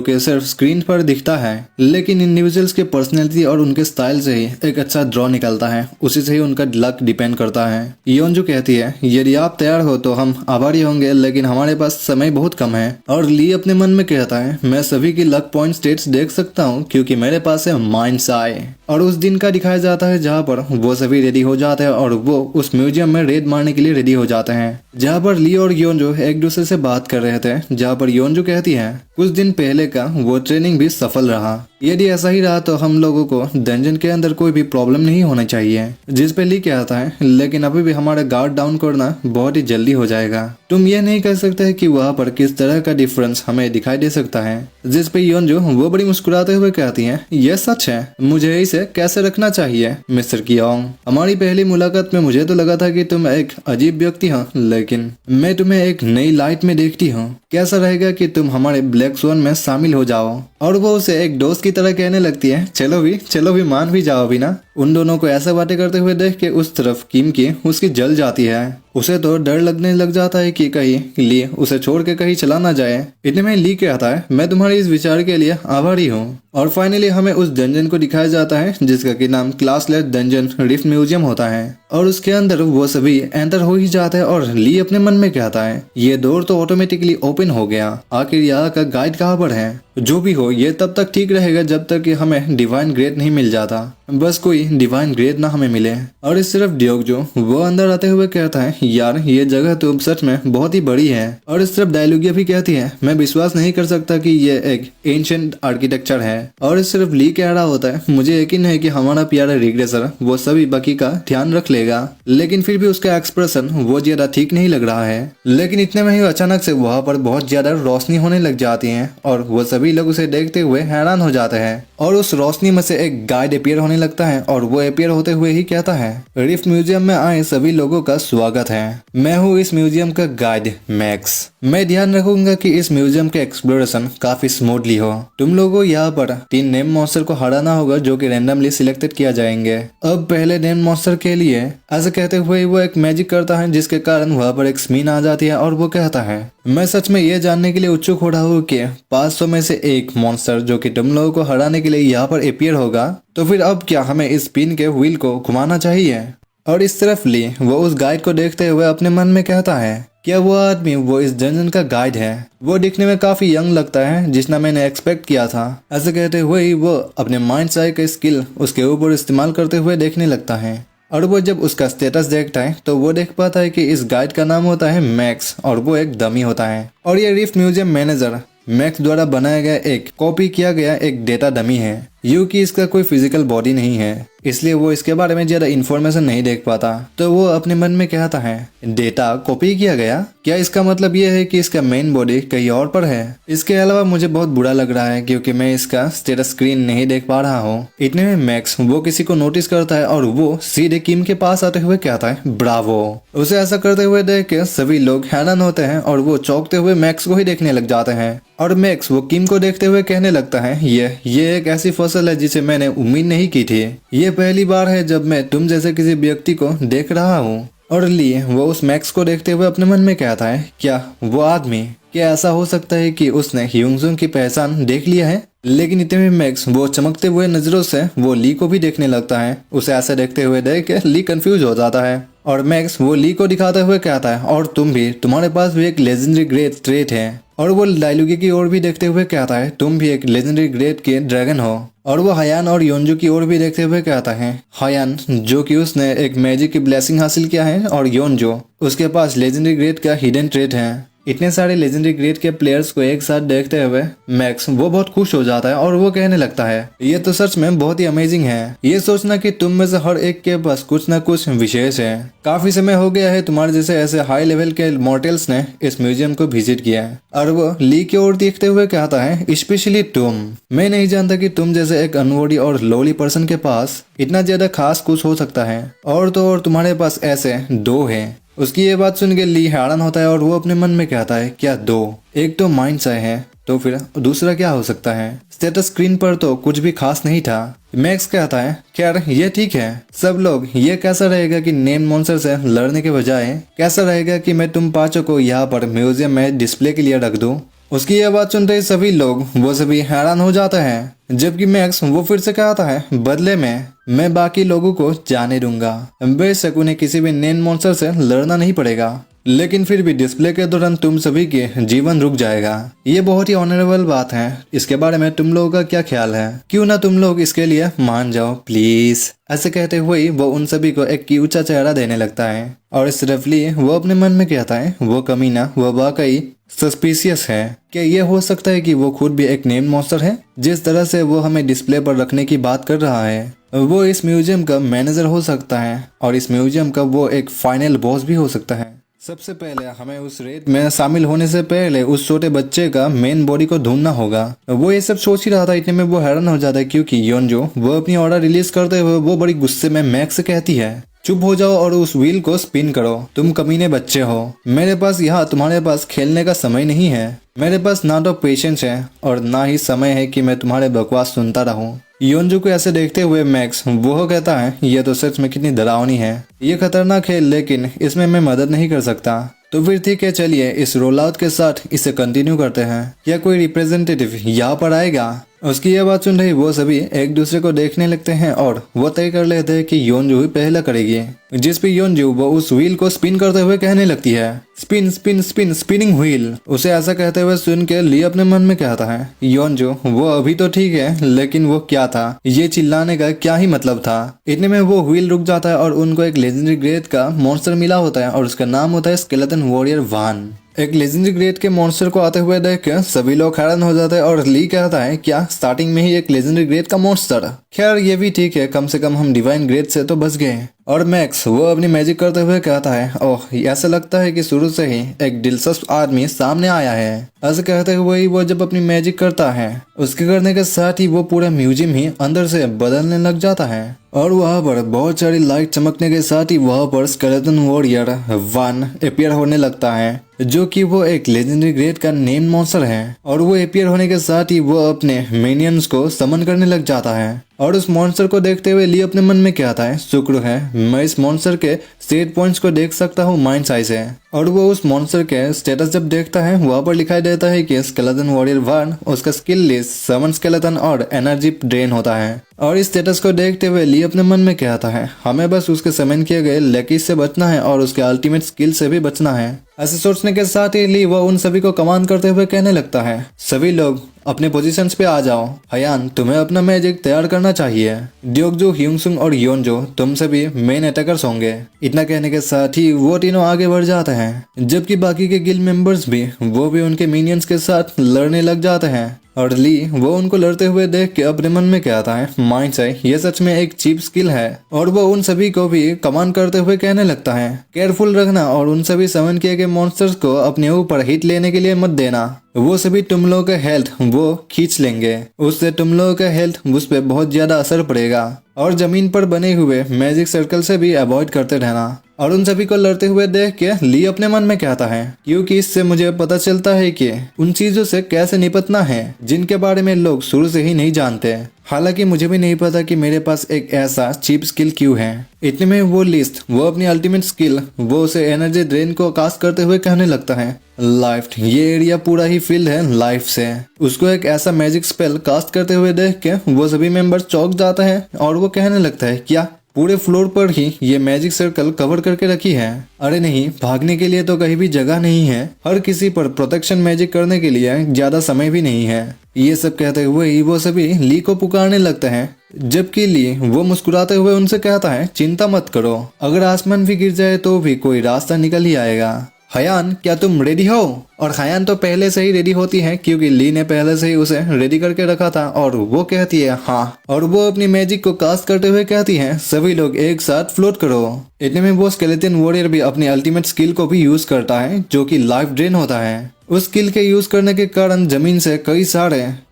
A: कि सिर्फ स्क्रीन पर दिखता है, लेकिन इंडिविजुअल्स के पर्सनैलिटी और उनके स्टाइल से ही एक अच्छा ड्रॉ निकलता है, उसी से ही उनका लक डिपेंड करता है। योंजू कहती है, यदि आप तैयार हो तो हम आभारी होंगे, लेकिन हमारे पास समय बहुत कम है। और ली अपने मन में कहता है, मैं सभी की लक पॉइंट स्टेट्स देख सकता हूँ क्योंकि मेरे पास है माइंड्स आई। और उस दिन का दिखाया जाता है जहाँ पर वो सभी रेडी हो जाते हैं और वो उस म्यूजियम में रेड मारने के लिए रेडी हो जाते हैं, जहाँ पर ली और योंजू एक दूसरे से बात कर रहे थे। जहाँ पर योंजू कहती है, कुछ दिन पहले का वो ट्रेनिंग भी सफल रहा, यदि ऐसा ही रहा तो हम लोगों को डंजन के अंदर कोई भी प्रॉब्लम नहीं होना चाहिए। जिस पे ली कहता है, लेकिन अभी भी हमारा गार्ड डाउन करना बहुत ही जल्दी हो जाएगा। तुम ये नहीं कह सकते कि वहाँ पर किस तरह का डिफरेंस हमें दिखाई दे सकता है। जिस पे योंजू वो बड़ी मुस्कुराते हुए कहती है, यह सच है, मुझे इसे कैसे रखना चाहिए मिस्टर कियोंग। हमारी पहली मुलाकात में मुझे तो लगा था कि तुम एक अजीब व्यक्ति हो, लेकिन मैं तुम्हें एक नई लाइट में देखती हूँ। कैसा रहेगा कि तुम हमारे ब्लैक स्वान में शामिल हो जाओ। और वो उसे एक दोस्त की तरह कहने लगती है, चलो भी मान भी जाओ भी ना। उन दोनों को ऐसा बातें करते हुए देख के उस तरफ किम की उसकी जल जाती है। उसे तो डर लगने लग जाता है कि कहीं ली उसे छोड़ के कहीं चला ना जाए। इतने में ली कहता है, मैं तुम्हारे इस विचार के लिए आभारी हूँ। और फाइनली हमें उस डंजन को दिखाया जाता है जिसका कि नाम क्लासलेस डंजन रिफ्ट म्यूजियम होता है। और उसके अंदर वो सभी एंटर हो ही जाते हैं और ली अपने मन में कहता है, ये डोर तो ऑटोमेटिकली ओपन हो गया, आखिर यहाँ का गाइड कहाँ पर है। जो भी हो, ये तब तक ठीक रहेगा जब तक कि हमें डिवाइन ग्रेड नहीं मिल जाता, बस कोई डिवाइन ग्रेड ना हमें मिले। और इस तरफ ड्योगजो वो अंदर आते हुए कहता है, यार ये जगह तो सच में बहुत ही बड़ी है। और इस तरफ डायलुगिया भी कहती है, मैं विश्वास नहीं कर सकता कि ये एक एंशिएंट आर्किटेक्चर है। और इस तरफ ली कह रहा होता है, मुझे यकीन है कि हमारा प्यारा रिग्रेसर वो सभी बाकी का ध्यान रख लेगा, लेकिन फिर भी उसका एक्सप्रेशन वो ज्यादा ठीक नहीं लग रहा है। लेकिन इतने में ही अचानक से वहाँ पर बहुत ज्यादा रोशनी होने लग जाती है और वो सभी लोग उसे देखते हुए हैरान हो जाते हैं। और उस रोशनी में से एक गाइड अपीयर होने लगता है और वो अपीयर होते हुए ही कहता है, रिफ्ट म्यूजियम में आए सभी लोगों का स्वागत है। मैं हूँ इस म्यूजियम का गाइड मैक्स। मैं ध्यान रखूंगा कि इस म्यूजियम के एक्सप्लोरेशन काफी स्मूथली हो। तुम लोगों को यहाँ पर 3 नेम मॉन्स्टर को हराना होगा जो कि रैंडमली सिलेक्टेड किया जाएंगे। अब पहले नेम मॉन्स्टर के लिए ऐसा कहते हुए वो एक मैजिक करता है, जिसके कारण वहाँ पर एक स्मीन आ जाती है और वो कहता है, मैं सच में ये जानने के लिए उत्सुक हो रहा हूँ कि 500 में से एक मॉन्स्टर जो कि तुम लोगों को हराने के लिए यहाँ पर अपीयर होगा, तो फिर अब क्या हमें इस पिन के व्हील को घुमाना चाहिए। और इस तरफ ली वो उस गाइड को देखते हुए अपने मन में कहता है, क्या वो आदमी वो इस डंजन का गाइड है। वो दिखने में काफी यंग लगता है जितना मैंने एक्सपेक्ट किया था। ऐसे कहते हुए ही वो अपने माइंड आई का स्किल उसके ऊपर इस्तेमाल करते हुए देखने लगता है। और वो जब उसका स्टेटस देखता है तो वो देख पाता है कि इस गाइड का नाम होता है मैक्स और वो एक डमी होता है। और ये रिफ्ट म्यूजियम मैनेजर मैक्स द्वारा बनाया गया एक कॉपी किया गया एक डेटा डमी है। यूं कि इसका कोई फिजिकल बॉडी नहीं है, इसलिए वो इसके बारे में ज्यादा इन्फॉर्मेशन नहीं देख पाता। तो वो अपने मन में कहता है, डेटा कॉपी किया गया, क्या इसका मतलब ये है कि इसका मेन बॉडी कहीं और पर है। इसके अलावा मुझे बहुत बुरा लग रहा है क्योंकि मैं इसका स्टेटस स्क्रीन नहीं देख पा रहा हूँ। इतने में मैक्स वो किसी को नोटिस करता है और वो सीधे किम के पास आते हुए कहता है, ब्रावो। उसे ऐसा करते हुए देख के सभी लोग हैरान होते हैं और वो चौंकते हुए मैक्स को ही देखने लग जाते हैं। और मैक्स वो किम को देखते हुए कहने लगता है, ये एक ऐसी फसल है जिसे मैंने उम्मीद नहीं की थी। ये पहली बार है जब मैं तुम जैसे किसी व्यक्ति को देख रहा हूँ। और ली वो उस मैक्स को देखते हुए अपने मन में कहता है, क्या वो आदमी, क्या ऐसा हो सकता है कि उसने ह्यूंगजुंग की पहचान देख लिया है। लेकिन इतने में मैक्स वो चमकते हुए नजरों से वो ली को भी देखने लगता है। उसे ऐसे देखते हुए देख के ली कंफ्यूज हो जाता है और मैक्स वो ली को दिखाते हुए कहता है, और तुम भी, तुम्हारे पास भी एक लेजेंडरी ग्रेट ट्रेट है। और वो डायलुगी की ओर भी देखते हुए कहता है, तुम भी एक लेजेंडरी ग्रेट के ड्रैगन हो। और वो हयान और योंजू की ओर भी देखते हुए कहता है, हयान जो कि उसने एक मैजिक की ब्लेसिंग हासिल किया है और योंजू उसके पास लेजेंडरी ग्रेट का हिडन ट्रेट है। इतने सारे लेजेंडरी ग्रेड के प्लेयर्स को एक साथ देखते हुए मैक्स वो बहुत खुश हो जाता है और वो कहने लगता है ये तो सच में बहुत ही अमेजिंग है। ये सोचना कि तुम में से हर एक के पास कुछ न कुछ विशेष है। काफी समय हो गया है तुम्हारे जैसे ऐसे हाई लेवल के मॉर्टल्स ने इस म्यूजियम को विजिट किया है। और वो ली की ओर देखते हुए कहता है स्पेशली तुम। मैं नहीं जानता कि तुम जैसे एक अनवॉर्डी और लोली पर्सन के पास इतना ज्यादा खास कुछ हो सकता है, और तो और तुम्हारे पास ऐसे दो है। उसकी ये बात सुन के ली हैरान होता है और वो अपने मन में कहता है क्या दो? एक तो माइंड आई है तो फिर दूसरा क्या हो सकता है? स्टेटस स्क्रीन पर तो कुछ भी खास नहीं था। मैक्स कहता है खैर ये ठीक है सब लोग। ये कैसा रहेगा कि नेम मॉन्स्टर से लड़ने के बजाय कैसा रहेगा कि मैं तुम पांचों को यहाँ पर म्यूजियम में डिस्प्ले के लिए रख दूं? उसकी यह बात सुनते ही सभी लोग वो सभी हैरान हो जाते हैं। जबकि मैक्स वो फिर से कहता है बदले में मैं बाकी लोगों को जाने दूंगा। बेशक उन्हें किसी भी नेम मॉन्स्टर से लड़ना नहीं पड़ेगा, लेकिन फिर भी डिस्प्ले के दौरान तुम सभी के जीवन रुक जाएगा। ये बहुत ही ऑनरेबल बात है। इसके बारे में तुम लोगों का क्या ख्याल है? क्यों ना तुम लोग इसके लिए मान जाओ प्लीज। ऐसे कहते हुए वो उन सभी को एक ऊंचा चेहरा देने लगता है और सिर्फ ली वो अपने मन में कहता है वो कमीना वो वाकई सस्पिशियस है। क्या ये हो सकता है कि वो खुद भी एक नेम मॉन्स्टर है? जिस तरह से वो हमें डिस्प्ले पर रखने की बात कर रहा है वो इस म्यूजियम का मैनेजर हो सकता है और इस म्यूजियम का वो एक फाइनल बॉस भी हो सकता है। सबसे पहले हमें उस रेड में शामिल होने से पहले उस छोटे बच्चे का मेन बॉडी को ढूंढना होगा। वो ये सब सोच ही रहा था, इतने में वो हैरान हो जाता है क्योंकि योनजो वो अपनी ऑर्डर रिलीज करते हुए वो बड़ी गुस्से में मैक्स से कहती है चुप हो जाओ और उस व्हील को स्पिन करो। तुम कमीने बच्चे हो। मेरे पास यहाँ तुम्हारे पास खेलने का समय नहीं है। मेरे पास ना तो पेशेंस है और ना ही समय है कि मैं तुम्हारे बकवास सुनता रहूं। योनजो को ऐसे देखते हुए मैक्स वो कहता है ये तो सच में कितनी डरावनी है। ये खतरनाक है लेकिन इसमें मैं मदद नहीं कर सकता। तो फिर ठीक है चलिए इस रोल आउट के साथ इसे कंटिन्यू करते हैं। क्या कोई रिप्रेजेंटेटिव यहाँ पर आएगा? उसकी यह बात सुन रही वो सभी एक दूसरे को देखने लगते हैं और वो तय कर लेते हैं कि योनजो ही पहला करेगी। जिस पे योनजो वो उस व्हील को स्पिन करते हुए कहने लगती है spin spin spin spinning wheel. उसे ऐसा कहते हुए सुन के ली अपने मन में कहता है योनजो वो अभी तो ठीक है लेकिन वो क्या था? ये चिल्लाने का क्या ही मतलब था? इतने में वो व्हील रुक जाता है और उनको एक लेजेंडरी ग्रेड का मॉन्स्टर मिला होता है और उसका नाम होता है स्केलेटन वॉरियर 1। एक लेजेंडरी ग्रेड के मॉन्स्टर को आते हुए देख के सभी लोग हैरान हो जाते हैं और ली कहता है क्या स्टार्टिंग में ही एक लेजेंडरी ग्रेड का मॉन्स्टर? खैर ये भी ठीक है, कम से कम हम डिवाइन ग्रेड से तो बच गए। और मैक्स वो अपनी मैजिक करते हुए कहता है ओह ऐसा लगता है कि शुरू से ही एक दिलचस्प आदमी सामने आया है। ऐसे कहते हुए ही वो जब अपनी मैजिक करता है उसके करने के साथ ही वो पूरा म्यूजियम ही अंदर से बदलने लग जाता है और वहाँ पर बहुत सारी लाइट चमकने के साथ ही वहाँ पर स्केलेटन वॉरियर 1 अपीयर होने लगता है जो कि वो एक लेजेंडरी ग्रेड का नेम मॉन्स्टर है। और वो अपीयर होने के साथ ही वो अपने मिनियंस को समन करने लग जाता है और उस मॉन्स्टर को देखते हुए ली अपने मन में कहता है शुक्र है मैं इस मॉन्स्टर के सेट पॉइंट्स को देख सकता हूँ माइंड साइज है। और वो उस मॉन्स्टर के स्टेटस जब देखता है वहाँ पर लिखाई देता है कि स्केलेटन वॉरियर 1 उसका स्किल लिस्ट समन स्केलेटन और एनर्जी ड्रेन होता है। और इस स्टेटस को देखते हुए ली अपने मन में कहता है हमें बस उसके समन किए गए लेकीज से बचना है और उसके अल्टीमेट स्किल से भी बचना है। ऐसे सोचने के साथ ही ली वो उन सभी को कमांड करते हुए कहने लगता है सभी लोग अपने पोजीशंस पे आ जाओ। हयान तुम्हें अपना मैजिक तैयार करना चाहिए। ड्योगजो, ह्यूंगसुंग और योनजो तुम सभी मेन अटैकर्स होंगे। इतना कहने के साथ ही वो तीनों आगे बढ़ जाते हैं जबकि बाकी के गिल्ड मेंबर्स भी वो भी उनके मिनियंस के साथ लड़ने लग जाते हैं। और ली वो उनको लड़ते हुए देख के अपने मन में कहता है माइंड से ये सच में एक चीप स्किल है। और वो उन सभी को भी कमांड करते हुए कहने लगता है केयरफुल रखना और उन सभी समन किए गए मॉन्स्टर्स को अपने ऊपर हिट लेने के लिए मत देना। वो सभी तुम लोगों का हेल्थ वो खींच लेंगे, उससे तुम लोगों का हेल्थ उस पर बहुत ज्यादा असर पड़ेगा। और जमीन पर बने हुए मैजिक सर्कल से भी अवॉइड करते रहना। और उन सभी को लड़ते हुए देख के ली अपने मन में कहता है क्योंकि इससे मुझे पता चलता है कि उन चीजों से कैसे निपटना है जिनके बारे में लोग शुरू से ही नहीं जानते। हालांकि मुझे भी नहीं पता कि मेरे पास एक ऐसा चीप स्किल क्यों है। इतने में वो लिस्ट वो अपनी अल्टीमेट स्किल वो उसे एनर्जी ड्रेन को कास्ट करते हुए कहने लगता है लाइफ ये एरिया पूरा ही फिल्ड है लाइफ से। उसको एक ऐसा मैजिक स्पेल कास्ट करते हुए देख के वो सभी मेंबर चौंक जाता है और वो कहने लगता है क्या पूरे फ्लोर पर ही ये मैजिक सर्कल कवर करके रखी है? अरे नहीं, भागने के लिए तो कहीं भी जगह नहीं है। हर किसी पर प्रोटेक्शन मैजिक करने के लिए ज्यादा समय भी नहीं है। ये सब कहते हुए ही वो सभी ली को पुकारने लगते हैं जबकि ली वो मुस्कुराते हुए उनसे कहता है चिंता मत करो, अगर आसमान भी गिर जाए तो भी कोई रास्ता निकल ही आएगा। हयान क्या तुम रेडी हो? और हयान तो पहले से ही रेडी होती है क्योंकि ली ने पहले से ही उसे रेडी करके रखा था और वो कहती है हाँ, और वो अपनी मैजिक को कास्ट करते हुए कहती है सभी लोग एक साथ फ्लोट करो। इतने में वो स्केलेटन वॉरियर भी अपनी अल्टीमेट स्किल को भी यूज करता है जो कि लाइफ ड्रेन होता है। उस स्किल के यूज करने के कारण जमीन से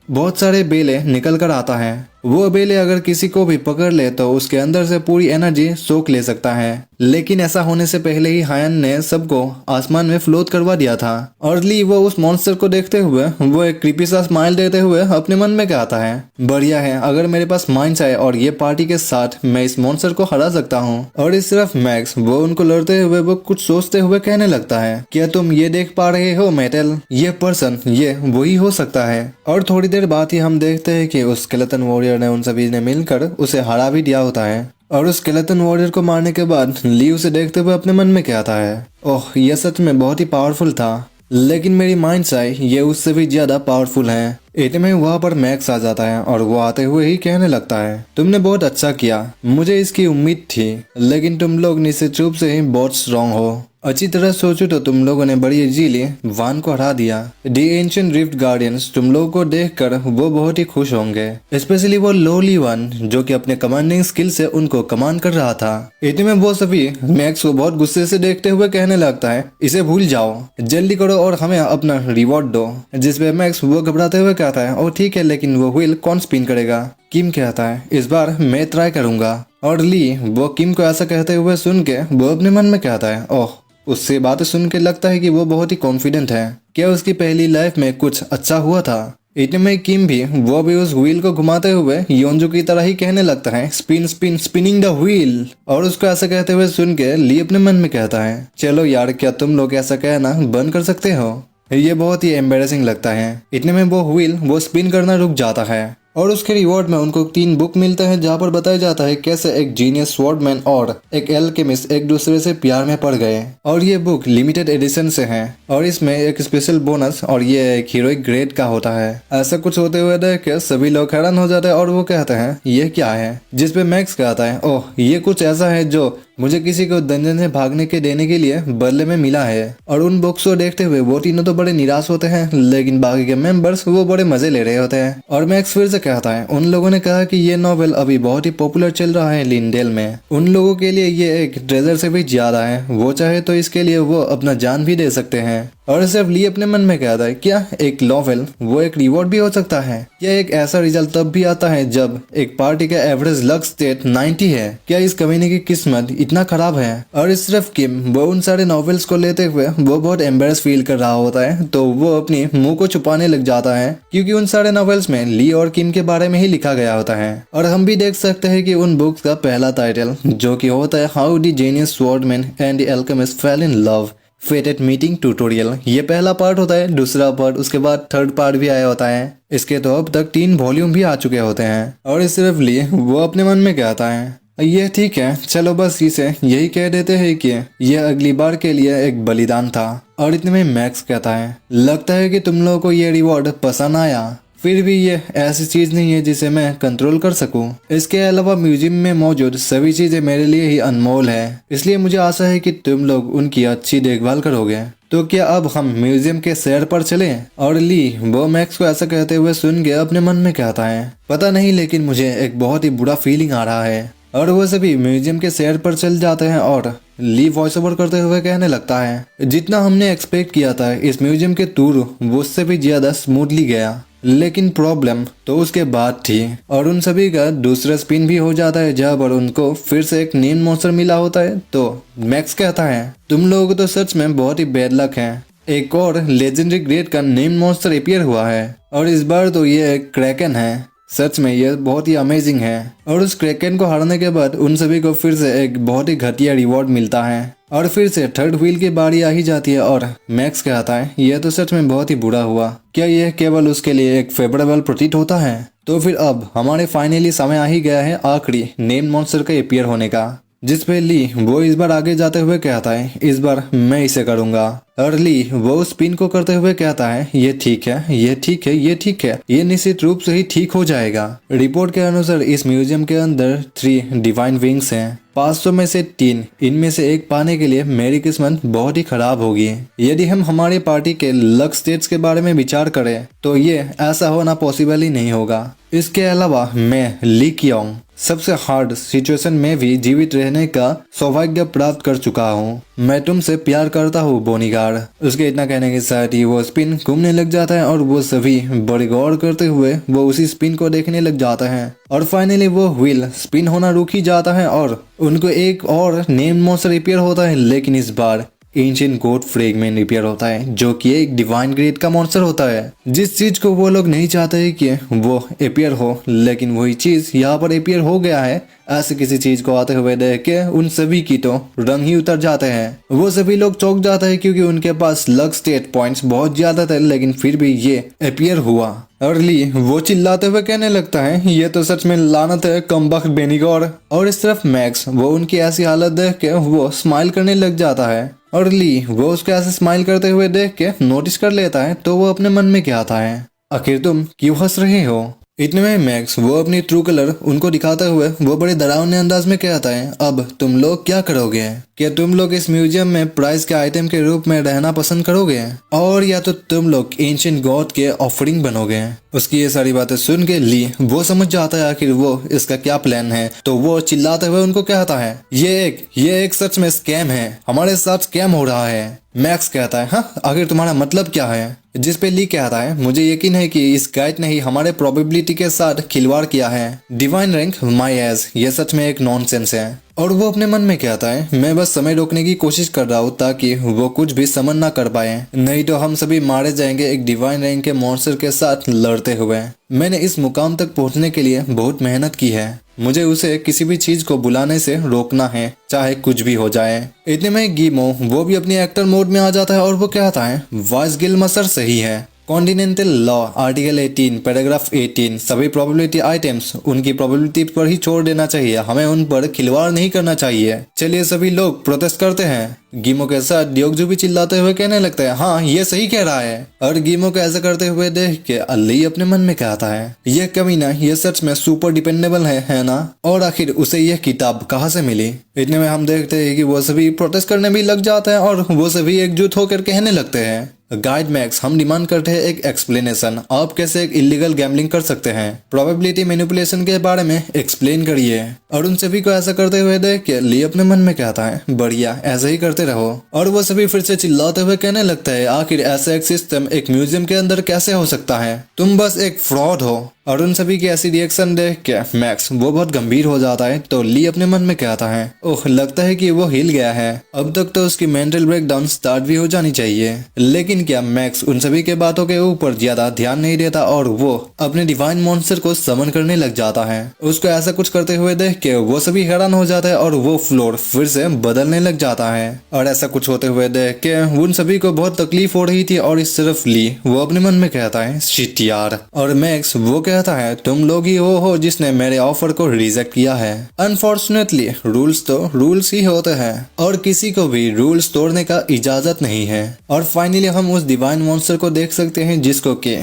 A: बहुत सारे बेले निकल कर आता है। वो बेले अगर किसी को भी पकड़ ले तो उसके अंदर से पूरी एनर्जी सोख ले सकता है। लेकिन ऐसा होने से पहले ही हायन ने सबको आसमान में फ्लोट करवा दिया था। और ली वो उस मॉन्स्टर को देखते हुए वो एक क्रीपी सा स्माइल देते हुए अपने मन में कहता है बढ़िया है, अगर मेरे पास माइंड्स आए और ये पार्टी के साथ मैं इस मॉन्स्टर को हरा सकता हूँ। और इस तरफ मैक्स वो उनको लड़ते हुए वो कुछ सोचते हुए कहने लगता है क्या तुम ये देख पा रहे हो मेटल, ये पर्सन ये वही हो सकता है। और थोड़ी देर बाद ही हम देखते हैं कि उस स्केलेटन वॉरियर ने उन सभी ने मिलकर उसे हरा भी दिया होता है। और उस स्केलेटन वॉरियर को मारने के बाद ली उसे देखते हुए अपने मन में कहता है ओह यह सच में बहुत ही पावरफुल था, लेकिन मेरी माइंड्स आई ये उससे भी ज्यादा पावरफुल है। इतने में वहाँ पर मैक्स आ जाता है और वो आते हुए ही कहने लगता है तुमने बहुत अच्छा किया, मुझे इसकी उम्मीद थी, लेकिन तुम लोग निश्चित रूप से ही बहुत स्ट्रॉन्ग हो। अच्छी तरह सोचो तो तुम लोगों ने बड़ी इजीली वान को हरा दिया। दी एंशिएंट रिफ्ट गार्डियंस तुम लोगों को देखकर वो बहुत ही खुश होंगे, स्पेशली वो लोली वन जो कि अपने कमांडिंग स्किल से उनको कमांड कर रहा था। इतने में वो सभी मैक्स को बहुत गुस्से से देखते हुए कहने लगता है इसे भूल जाओ, जल्दी करो और हमें अपना रिवॉर्ड दो। जिसपे मैक्स वो घबराते हुए कहता है और ठीक है, लेकिन वो व्हील कौन स्पिन करेगा? किम कहता है इस बार मैं ट्राई करूंगा। और ली वो किम को ऐसा कहते हुए सुन के वो अपने मन में कहता है ओह, उससे बातें सुन के लगता है कि वो बहुत ही कॉन्फिडेंट है, क्या उसकी पहली लाइफ में कुछ अच्छा हुआ था। इतने में किम भी उस व्हील को घुमाते हुए योंजू की तरह ही कहने लगता है spin spin spinning the wheel. और उसको ऐसा कहते हुए सुन के ली अपने मन में कहता है चलो यार, क्या तुम लोग ऐसा कहना बंद कर सकते हो? ये बहुत ही एम्बेरसिंग लगता है। इतने में वो व्हील वो स्पिन करना रुक जाता है और उसके रिवॉर्ड में उनको 3 बुक मिलते हैं जहाँ पर बताया जाता है कैसे एक जीनियस स्वॉर्डमैन और एक एल्केमिस्ट एक दूसरे से प्यार में पड़ गए। और ये बुक लिमिटेड एडिशन से है और इसमें एक स्पेशल बोनस और ये एक हीरोइक ग्रेड का होता है। ऐसा कुछ होते हुए देख के सभी लोग हैरान हो जाते हैं और वो कहते हैं ये क्या है? जिसपे मैक्स कहता है ओह ये कुछ ऐसा है जो मुझे किसी को डंजन से भागने के देने के लिए बदले में मिला है। और उन बुक्स को देखते हुए वो तीनों तो बड़े निराश होते हैं, लेकिन बाकी के मेंबर्स वो बड़े मजे ले रहे होते हैं। और मैक्स फिर से कहता है उन लोगों ने कहा कि ये नॉवेल अभी बहुत ही पॉपुलर चल रहा है लिंडेल में, उन लोगों के लिए ये एक ट्रेजर से भी ज्यादा है, वो चाहे तो इसके लिए वो अपना जान भी दे सकते हैं। और सिर्फ ली अपने मन में कहता है क्या एक नॉवेल वो एक रिवॉर्ड भी हो सकता है? क्या एक ऐसा रिजल्ट तब भी आता है जब एक पार्टी का एवरेज लक स्टेट 90 है? क्या इस कमीने की किस्मत इतना खराब है? और सिर्फ किम वो उन सारे नॉवेल्स को लेते हुए वो बहुत एम्बेरस फील कर रहा होता है, तो वो अपनी मुंह को छुपाने लग जाता है क्योंकि उन सारे नॉवेल्स में ली और किम के बारे में ही लिखा गया होता है। और हम भी देख सकते हैं कि उन बुक्स का पहला टाइटल जो कि होता है how the genius swordsman and the alchemist fell in love fated meeting tutorial, ये पहला पार्ट होता है। दूसरा पार्ट उसके बाद थर्ड पार्ट भी आया होता है। इसके तो अब तक 3 वॉल्यूम भी आ चुके होते हैं। और सिर्फ ली वो अपने मन में कहता है ये ठीक है, चलो बस इसे यही कह देते हैं कि यह अगली बार के लिए एक बलिदान था। और इतने में मैक्स कहता है लगता है कि तुम लोगों को ये रिवॉर्ड पसंद आया, फिर भी ये ऐसी चीज नहीं है जिसे मैं कंट्रोल कर सकूं। इसके अलावा म्यूजियम में मौजूद सभी चीजें मेरे लिए ही अनमोल है, इसलिए मुझे आशा है कि तुम लोग उनकी अच्छी देखभाल करोगे। तो क्या अब हम म्यूजियम के सैर पर चलें? और ली वो मैक्स को ऐसा कहते हुए सुन के अपने मन में कहता है पता नहीं, लेकिन मुझे एक बहुत ही बुरा फीलिंग आ रहा है। और वो सभी म्यूजियम के सैर पर चल जाते हैं और ली वॉइस ओवर करते हुए कहने लगता है जितना हमने एक्सपेक्ट किया था इस म्यूजियम के टूर वो उससे भी ज्यादा स्मूथली गया, लेकिन प्रॉब्लम तो उसके बाद थी। और उन सभी का दूसरा स्पिन भी हो जाता है जहाँ पर उनको फिर से एक नेम मॉन्स्टर मिला होता है। तो मैक्स कहता है तुम लोगों को तो सच में बहुत ही बैड लक है, एक और लेजेंडरी ग्रेड का नेम मॉन्स्टर अपीयर हुआ है और इस बार तो ये एक क्रैकन है। सच में ये बहुत ही अमेजिंग है। और उस क्रैकन को हराने के बाद उन सभी को फिर से एक बहुत ही घटिया रिवॉर्ड मिलता है और फिर से थर्ड व्हील की बारी आ ही जाती है। और मैक्स कहता है यह तो सच में बहुत ही बुरा हुआ, क्या यह केवल उसके लिए एक फेवरेबल प्रतीत होता है? तो फिर अब हमारे फाइनली समय आ ही गया है आखिरी नेम मॉन्स्टर के अपीयर होने का, जिसपे ली वो इस बार आगे जाते हुए कहता है इस बार मैं इसे करूंगा। और ली वो स्पिन को करते हुए कहता है ये ठीक है, ये ठीक है, ये ठीक है, ये निश्चित रूप से ही ठीक हो जाएगा। रिपोर्ट के अनुसार इस म्यूजियम के अंदर 3 डिवाइन विंग्स हैं 500 में से 3 इनमें से एक पाने के लिए मेरी किस्मत बहुत ही खराब होगी। यदि हम हमारी पार्टी के लक स्टेट्स के बारे में विचार करें तो ये ऐसा होना पॉसिबल ही नहीं होगा। इसके अलावा मैं ली क्योंग सबसे हार्ड सिचुएशन में भी जीवित रहने का सौभाग्य प्राप्त कर चुका हूँ। मैं तुमसे प्यार करता हूँ बोनीगार्ड। उसके इतना कहने के साथ ही वो स्पिन घूमने लग जाता है और वो सभी बड़े गौर करते हुए वो उसी स्पिन को देखने लग जाता है और फाइनली वो व्हील स्पिन होना रुक ही जाता है और उनको एक और नेम मॉन्स्टर रिपेयर होता है, लेकिन इस बार एंशिएंट गॉड फ्रेगमेंट रिपेयर होता है जो कि एक डिवाइन ग्रेड का मॉन्स्टर होता है। जिस चीज को वो लोग नहीं चाहते कि वो अपियर हो, लेकिन वही चीज यहाँ पर अपियर हो गया है। ऐसे किसी चीज को आते हुए देख के उन सभी की तो रंग ही उतर जाते हैं। वो सभी लोग चौंक जाते हैं क्योंकि उनके पास लक स्टेट पॉइंट्स बहुत ज्यादा थे, लेकिन फिर भी ये अपियर हुआ। अर्ली वो चिल्लाते हुए कहने लगता है, ये तो सच में लानत है कमबख्त बेनीगौर। और इस तरफ मैक्स वो उनकी ऐसी हालत देख के वो स्माइल करने लग जाता है और ली वो उसको ऐसे स्माइल करते हुए देख के नोटिस कर लेता है तो वो अपने मन में क्या आता है, आखिर तुम क्यों हंस रहे हो। इतने में मैक्स वो अपनी ट्रू कलर उनको दिखाते हुए वो बड़े डरावने अंदाज में कहता है, अब तुम लोग क्या करोगे? क्या तुम लोग इस म्यूजियम में प्राइज के आइटम के रूप में रहना पसंद करोगे और या तो तुम लोग एंशिएंट गॉड के ऑफरिंग बनोगे? उसकी ये सारी बातें सुन के ली वो समझ जाता है आखिर वो इसका क्या प्लान है, तो वो चिल्लाते हुए उनको कहता है, ये एक सच में स्कैम है, हमारे साथ स्कैम हो रहा है। मैक्स कहता है, हाँ आखिर तुम्हारा मतलब क्या है? जिस पे ली कहता है, मुझे यकीन है कि इस गाइड ने ही हमारे प्रोबेबिलिटी के साथ खिलवाड़ किया है। डिवाइन रैंक माय एज, ये सच में एक नॉनसेंस है। और वो अपने मन में कहता है, मैं बस समय रोकने की कोशिश कर रहा हूँ ताकि वो कुछ भी समझ ना कर पाए, नहीं तो हम सभी मारे जाएंगे एक डिवाइन रैंक के मॉन्स्टर के साथ लड़ते हुए। मैंने इस मुकाम तक पहुँचने के लिए बहुत मेहनत की है, मुझे उसे किसी भी चीज को बुलाने से रोकना है, चाहे कुछ भी हो जाए। इतने में गीमो वो भी अपनी एक्टर मोड में आ जाता है और वो कहता है, वाइस गिलमसर सही है। कॉन्टिनेंटल लॉ आर्टिकल 18 पैराग्राफ 18 सभी प्रोबेबिलिटी आइटम्स उनकी प्रोबेबिलिटी पर ही छोड़ देना चाहिए, हमें उन पर खिलवाड़ नहीं करना चाहिए। चलिए सभी लोग प्रोटेस्ट करते हैं। गीमो के साथ डियोग्जू भी चिल्लाते हुए कहने लगता है, हाँ ये सही कह रहा है। और गीमो को ऐसा करते हुए देख के अल्ली अपने मन में कहता है, ये कमीना ये सच में सुपर डिपेंडेबल है ना? और आखिर उसे यह किताब कहाँ से मिली? इतने में हम देखते हैं कि वो सभी प्रोटेस्ट करने भी लग जाते हैं और वो सभी एकजुट होकर कहने लगते हैं, गाइड मैक्स हम डिमांड करते हैं एक एक्सप्लेनेशन, आप कैसे एक इलीगल गैम्बलिंग कर सकते हैं? प्रोबेबिलिटी मैनिपुलेशन के बारे में एक्सप्लेन करिए। और उन सभी को ऐसा करते हुए देख के ली अपने मन में कहता है, बढ़िया ऐसे ही करते रहो। और वो सभी फिर से चिल्लाते हुए कहने लगता है, आखिर ऐसा एक सिस्टम एक म्यूजियम के अंदर कैसे हो सकता है? तुम बस एक फ्रॉड हो। और उन सभी की ऐसी रिएक्शन देख के मैक्स वो बहुत गंभीर हो जाता है, तो ली अपने मन में कहता है, ओह लगता है कि वो हिल गया है, अब तक तो उसकी मेंटल ब्रेकडाउन स्टार्ट भी हो जानी चाहिए। लेकिन क्या मैक्स उन सभी के बातों के ऊपर ज्यादा ध्यान नहीं देता और वो अपने डिवाइन मॉन्स्टर को समन करने लग जाता है। उसको ऐसा कुछ करते हुए देख के वो सभी हैरान हो जाता है और वो फ्लोर फिर से बदलने लग जाता है। और ऐसा कुछ होते हुए देख के उन सभी को बहुत तकलीफ हो रही थी और इस तरफ ली वो अपने मन में कहता है, शिट यार। और मैक्स वो कहता है, तुम लोग ही हो जिसने मेरे ऑफर को रिजेक्ट किया है। अनफॉर्चुनेटली रूल्स तो रूल्स ही होते हैं और किसी को भी रूल्स तोड़ने का इजाजत नहीं है। और फाइनली हम उस डिवाइन मॉन्स्टर को देख सकते हैं जिसको के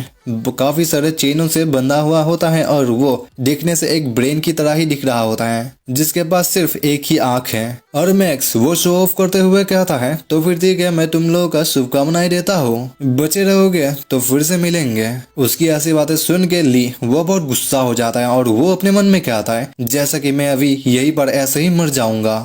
A: काफी सारे चेनों से बंधा हुआ होता है और वो देखने से एक ब्रेन की तरह ही दिख रहा होता है, जिसके पास सिर्फ एक ही आंख है। और मैक्स वो शो ऑफ करते हुए कहता है, तो फिर ठीक है, मैं तुम लोगों का शुभकामनाएं देता हूँ, बचे रहोगे तो फिर से मिलेंगे। उसकी ऐसी बातें सुन के ली वो बहुत गुस्सा हो जाता है और वो अपने मन में कहता है, जैसा कि मैं अभी यहीं पर ऐसे ही मर जाऊंगा।